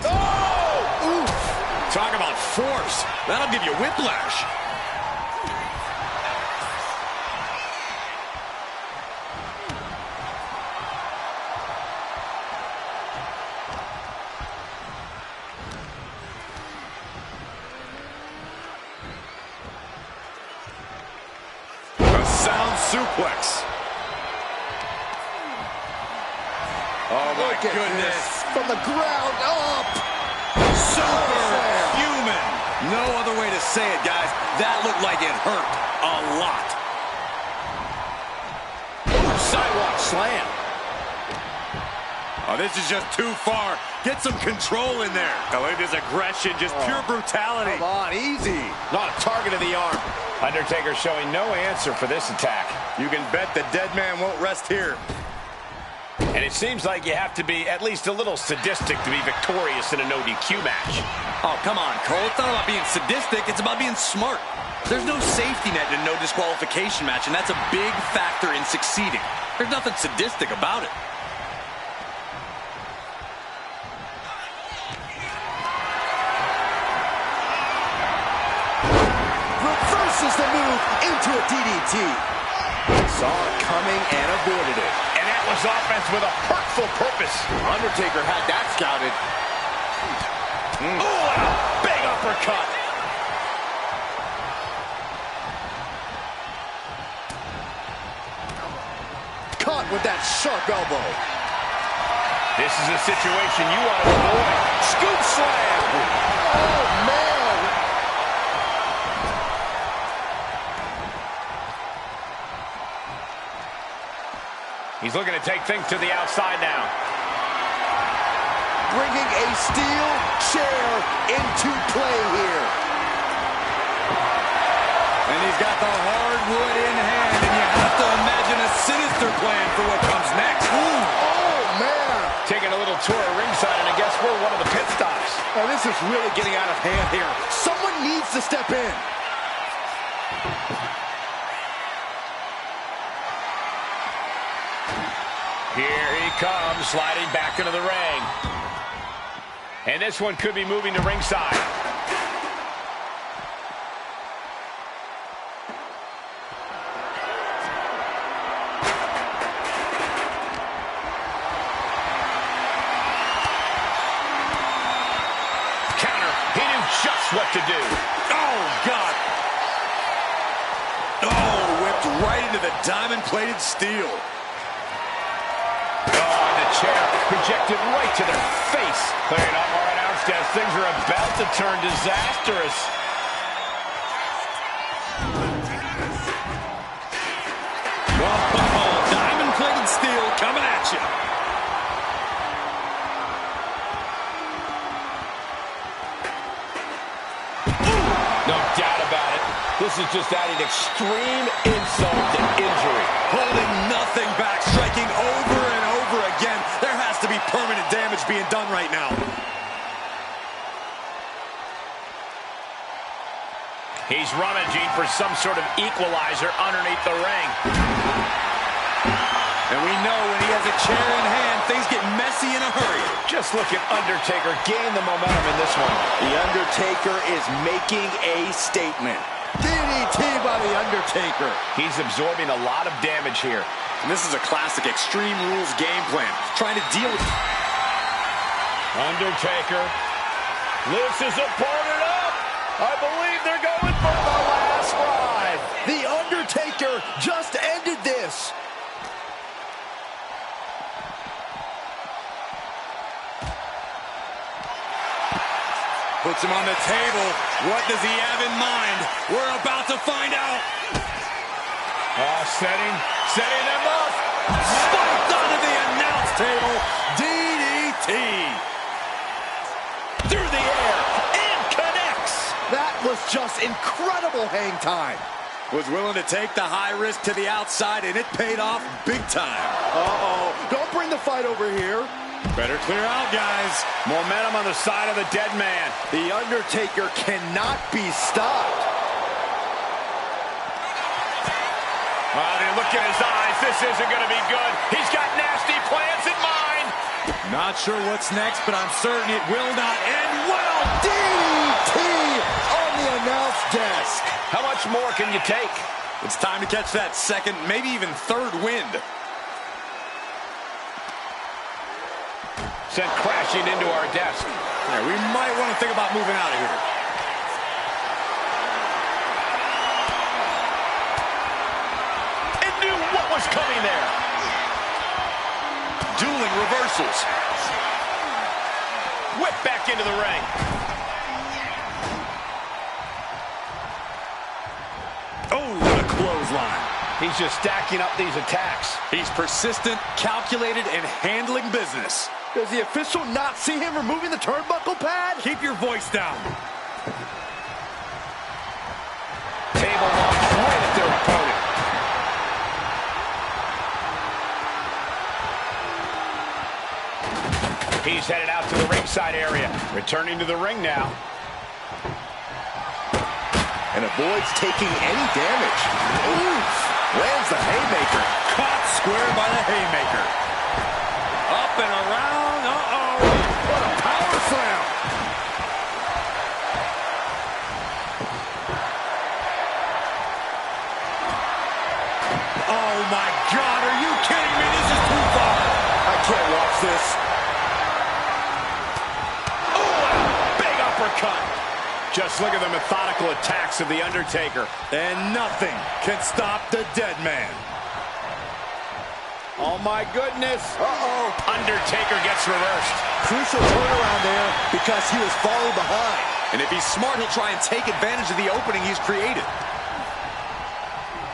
Oh! Oof. Talk about force. That'll give you whiplash. Sound suplex. Oh my goodness. From the ground up. Superhuman. No other way to say it, guys. That looked like it hurt a lot. Sidewalk slam. Oh, this is just too far. Get some control in there. Oh, look at this aggression, just pure brutality. Come on, easy. Not a target of the arm. Undertaker showing no answer for this attack. You can bet the dead man won't rest here. And it seems like you have to be at least a little sadistic to be victorious in a no DQ match. Oh, come on, Cole. It's not about being sadistic. It's about being smart. There's no safety net in a no disqualification match, and that's a big factor in succeeding. There's nothing sadistic about it. Reverses the move into a DDT. Saw it coming and avoided it. And that was offense with a hurtful purpose. Undertaker had that scouted. Oh, and a big uppercut. Caught with that sharp elbow. This is a situation you want to avoid. Scoop slam. Oh, man. He's looking to take things to the outside now. bringing a steel chair into play here. And he's got the hardwood in hand, and you have to imagine a sinister plan for what comes next. Oh, man. Taking a little tour of ringside, and I guess we're one of the pit stops. Now, this is really getting out of hand here. Someone needs to step in. Here he comes, sliding back into the ring. And this one could be moving to ringside. Counter. He knew just what to do. Oh, God. Oh, whipped right into the diamond-plated steel. Chair projected right to their face. Clearing up our announce desk. Things are about to turn disastrous. Oh, diamond-plated steel coming at you. No doubt about it. This is just adding extreme insult to injury. Holding nothing back, striking over and over again. There has to be permanent damage being done right now. He's rummaging for some sort of equalizer underneath the ring. And we know when he has a chair in hand, things get messy in a hurry. Just look at Undertaker gain the momentum in this one. The Undertaker is making a statement. DDT by The Undertaker. He's absorbing a lot of damage here. And this is a classic Extreme Rules game plan. Trying to deal with... Undertaker. This is a parted up. I believe they're going for the last ride. The Undertaker just ended this. Puts him on the table. What does he have in mind? We're about to find out. Setting them up. Spiked onto the announce table. DDT. Through the air. And connects. That was just incredible hang time. Was willing to take the high risk to the outside, and it paid off big time. Uh-oh. Don't bring the fight over here. Better clear out, guys. Momentum on the side of the dead man. The Undertaker cannot be stopped. Look at his eyes. This isn't going to be good. He's got nasty plans in mind. Not sure what's next, but I'm certain it will not end well. DDT on the announce desk. How much more can you take? It's time to catch that second, maybe even third wind. Sent crashing into our desk. Yeah, we might want to think about moving out of here. And knew what was coming there. Dueling reversals. Whip back into the ring. Oh, what a clothesline. He's just stacking up these attacks. He's persistent, calculated, and handling business. Does the official not see him removing the turnbuckle pad? Keep your voice down. Table launched right at their opponent. He's headed out to the ringside area. Returning to the ring now. And avoids taking any damage. Oof. Lands the haymaker. Caught square by the haymaker. Up and around. Uh-oh. What a power slam. Oh, my God. Are you kidding me? This is too far. I can't watch this. Big uppercut. Just look at the methodical attacks of The Undertaker. And nothing can stop the dead man. Oh, my goodness. Uh-oh. Undertaker gets reversed. Crucial turnaround there because he was falling behind. And if he's smart, he'll try and take advantage of the opening he's created.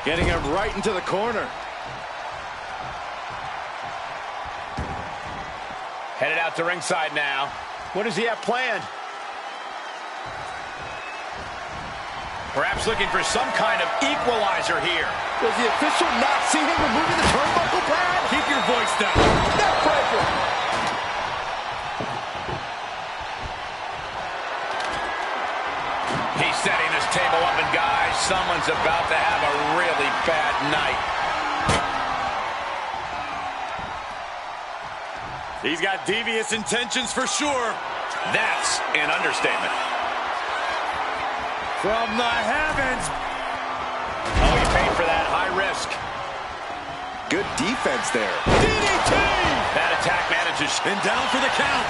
Getting him right into the corner. Headed out to ringside now. What does he have planned? Perhaps looking for some kind of equalizer here. Does the official not see him removing the turnbuckle pad? Keep your voice down. Neckbreaker. He's setting this table up, and guys, someone's about to have a really bad night. He's got devious intentions for sure. That's an understatement. From the heavens. Oh, he paid for that. High risk. Good defense there. DDT! That attack manages. And down for the count.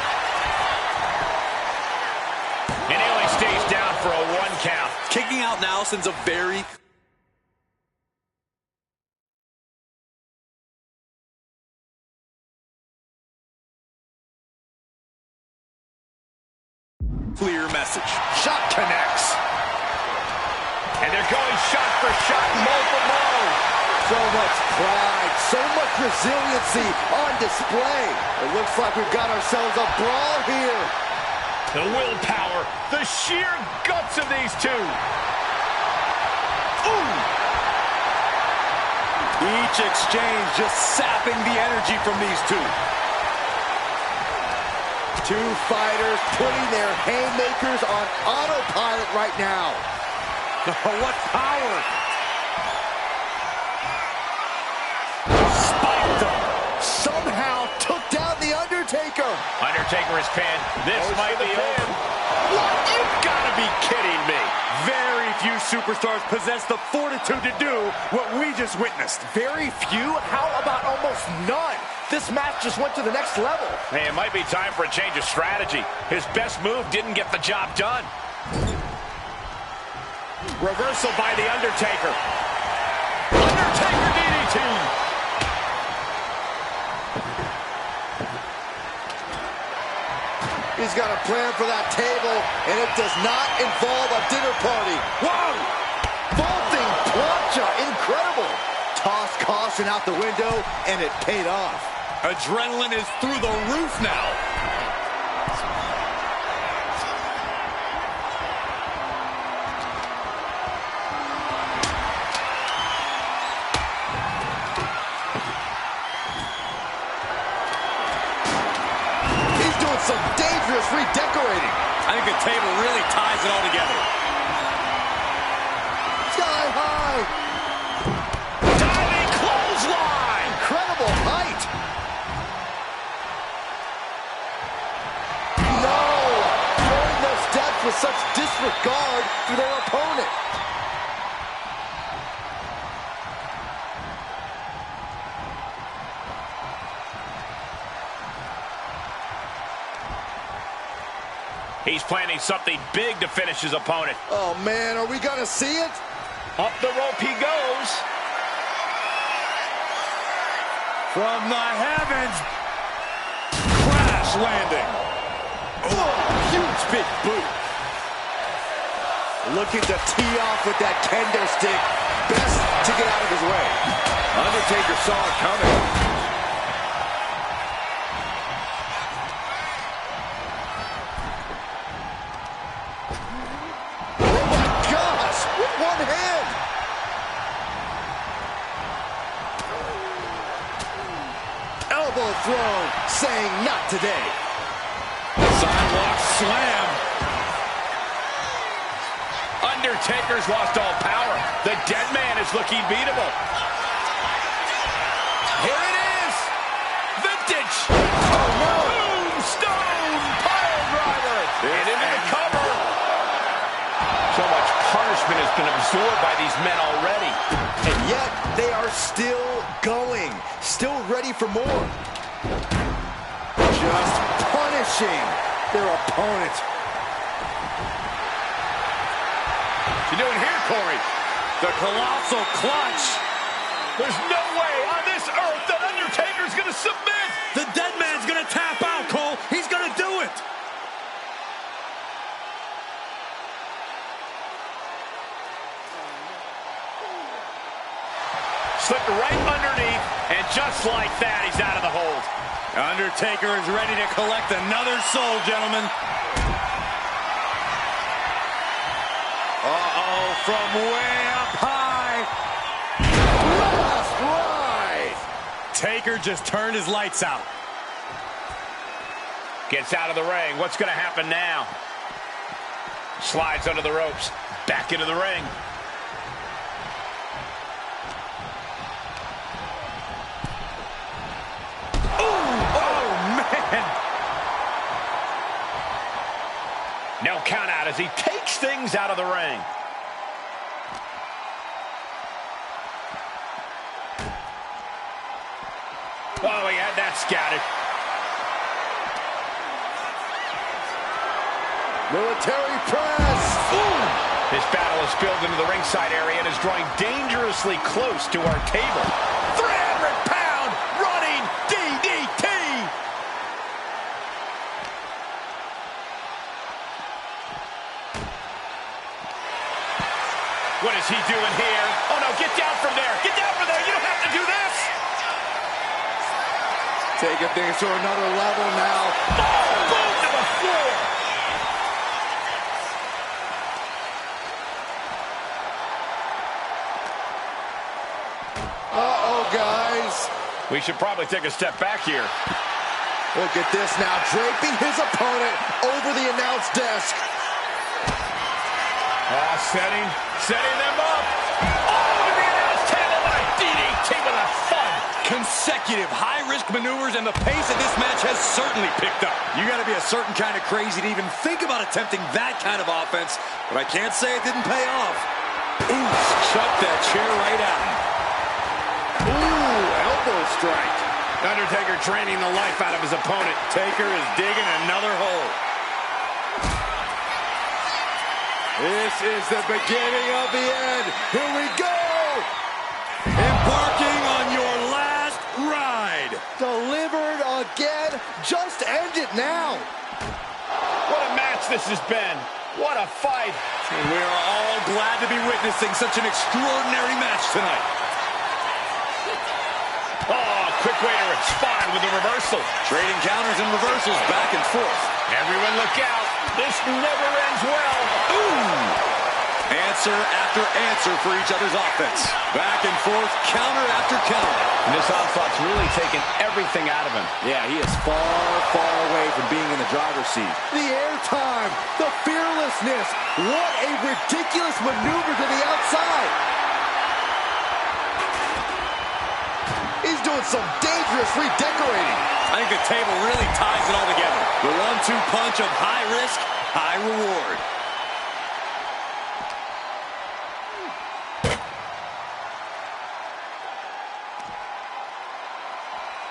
And he only stays down for a 1 count. Kicking out now sends a very clear message. Shot connects. And they're going shot for shot, blow for blow. So much pride, so much resiliency on display. It looks like we've got ourselves a brawl here. The willpower, the sheer guts of these two. Ooh! Each exchange just sapping the energy from these two. Two fighters putting their haymakers on autopilot right now. What power! Spiked him. Somehow took down The Undertaker. Undertaker is pinned. This might be over. What? You've got to be kidding me. Very few superstars possess the fortitude to do what we just witnessed. Very few? How about almost none? This match just went to the next level. Hey, it might be time for a change of strategy. His best move didn't get the job done. Reversal by The Undertaker. Undertaker DDT. He's got a plan for that table, and it does not involve a dinner party. Whoa! Vaulting plancha, incredible. Tossed caution out the window, and it paid off. Adrenaline is through the roof now. He's doing some dangerous redecorating. I think the table really ties it all together. Sky high. Diving clothesline. Incredible height. No! Throwing those steps with such disregard for their opponent. He's planning something big to finish his opponent. Oh, man, are we going to see it? Up the rope he goes. From the heavens. Crash landing. Oh, huge big boot. Looking to tee off with that kendo stick. Best to get out of his way. Undertaker saw it coming. One hand. Elbow thrown, saying not today. Sidewalk slam. Undertaker's lost all power. The dead man is looking beatable. Here it is. Vintage. Oh, no. Tombstone pile driver. And into the cover. So much punishment has been absorbed by these men already. And yet, they are still going. Still ready for more. Just punishing their opponent. What you doing here, Corey? The colossal clutch. There's no way on this earth that Undertaker's going to submit. The dead man's going to tap out, Cole. He's going to do it. Slipped right underneath, and just like that, he's out of the hold. Undertaker is ready to collect another soul, gentlemen. Uh-oh, from way up high. Last ride. Taker just turned his lights out. Gets out of the ring. What's going to happen now? Slides under the ropes. Back into the ring. No count out as he takes things out of the ring. Oh, he had that scouted. Military press. Ooh. This battle is spilled into the ringside area and is drawing dangerously close to our table. 300-pound running DDT. What is he doing here? Oh, no, get down from there. Get down from there. You don't have to do this. Taking things to another level now. Oh, boom to the floor. Uh-oh, guys. We should probably take a step back here. Look at this now, draping his opponent over the announce desk. Setting them up. Oh, to the announce table with a DDT with a thud. Consecutive high-risk maneuvers, and the pace of this match has certainly picked up. You got to be a certain kind of crazy to even think about attempting that kind of offense, but I can't say it didn't pay off. Ooh, chucked that chair right out. Ooh, elbow strike. Undertaker draining the life out of his opponent. Taker is digging another hole. This is the beginning of the end. Here we go. Embarking on your last ride. Delivered again. Just end it now. What a match this has been. What a fight. And we are all glad to be witnessing such an extraordinary match tonight. Oh, quick way to respond with a reversal. Trading counters and reversals back and forth. Everyone look out. This never ends well. Ooh! Answer after answer for each other's offense. Back and forth, counter after counter. And this onslaught's really taken everything out of him. Yeah, he is far, far away from being in the driver's seat. The airtime, the fearlessness. What a ridiculous maneuver to the outside. He's doing some dangerous redecorating. I think the table really ties it all together. The 1-2 punch of high risk, high reward.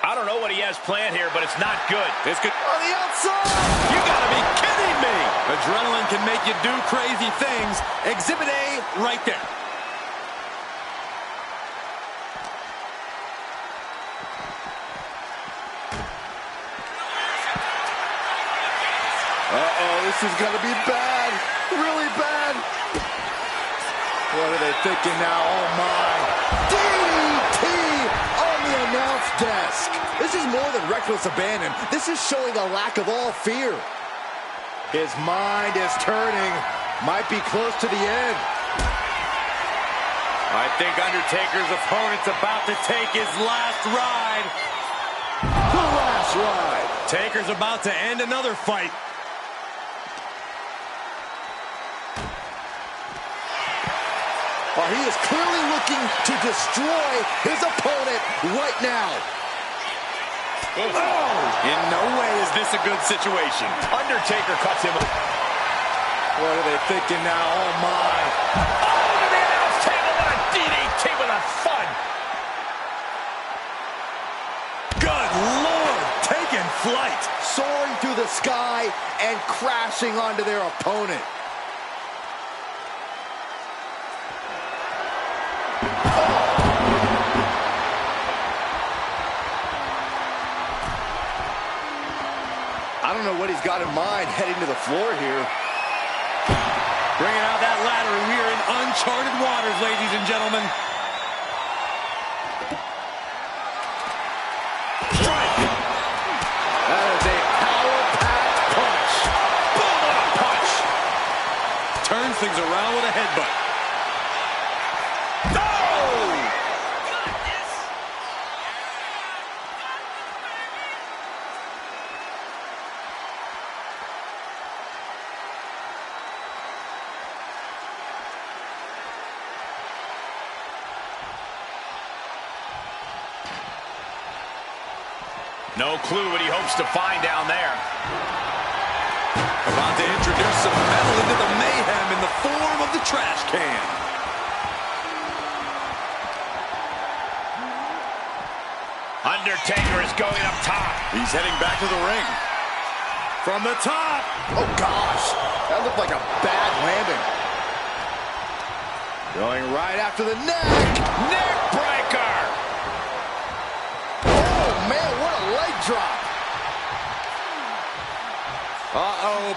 I don't know what he has planned here, but it's not good. This could... On the outside! You gotta be kidding me! Adrenaline can make you do crazy things. Exhibit A right there. Uh-oh, this is gonna be bad. Really bad. What are they thinking now? Oh, my. DDT on the announce desk. This is more than reckless abandon. This is showing a lack of all fear. His mind is turning. Might be close to the end. I think Undertaker's opponent's about to take his last ride. The last ride. Taker's about to end another fight. He is clearly looking to destroy his opponent right now. Oh! In no way is this a good situation. Undertaker cuts him. What are they thinking now? Oh, my. Oh, to the announce table with a DDT with a thud. Good Lord! Taking flight. Soaring through the sky and crashing onto their opponent. I don't know what he's got in mind heading to the floor here. Bringing out that ladder, and we are in uncharted waters, ladies and gentlemen. Strike. things around with a headbutt. No clue what he hopes to find down there. About to introduce some metal into the mayhem in the form of the trash can. Undertaker is going up top. He's heading back to the ring. From the top. Oh, gosh. That looked like a bad landing. Going right after the neck. Neck breaker. Oh, man, what a leg drop. Uh-oh.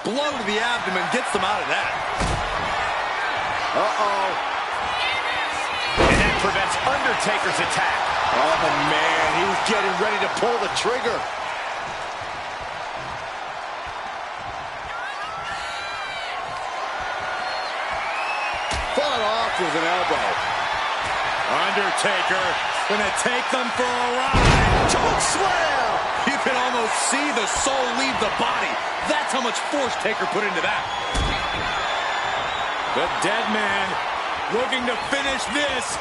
Blow to the abdomen gets them out of that. Uh-oh. And that prevents Undertaker's attack. Oh, man, he was getting ready to pull the trigger. Fought off with an elbow. Undertaker gonna take them for a ride. Choke slam! You can almost see the soul leave the body. That's how much force Taker put into that. The dead man looking to finish this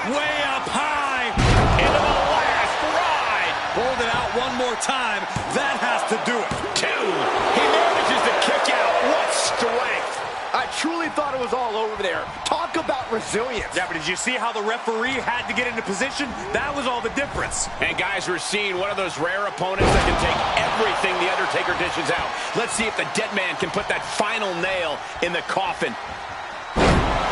way up high. Into the last ride. Hold it out one more time. That has to do it. 2. He manages to kick out. What strength. I truly thought it was all over there. Talk about resilience. Yeah, but did you see how the referee had to get into position? That was all the difference. And guys, we're seeing one of those rare opponents that can take everything the Undertaker dishes out. Let's see if the dead man can put that final nail in the coffin.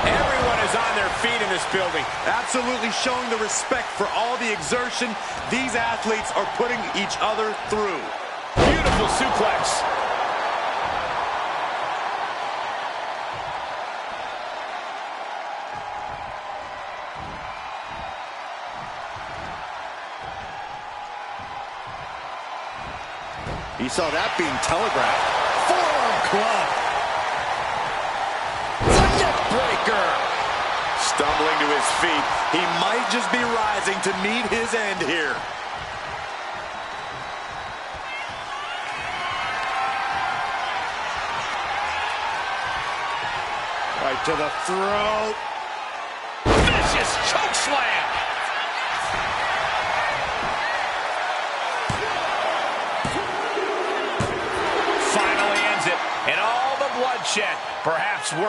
Everyone is on their feet in this building. Absolutely showing the respect for all the exertion these athletes are putting each other through. Beautiful suplex. He saw that being telegraphed. Forearm club. The neck breaker. Stumbling to his feet. He might just be rising to meet his end here. Right to the throat. Vicious choke slam. Finally ends it. And all the bloodshed, perhaps worth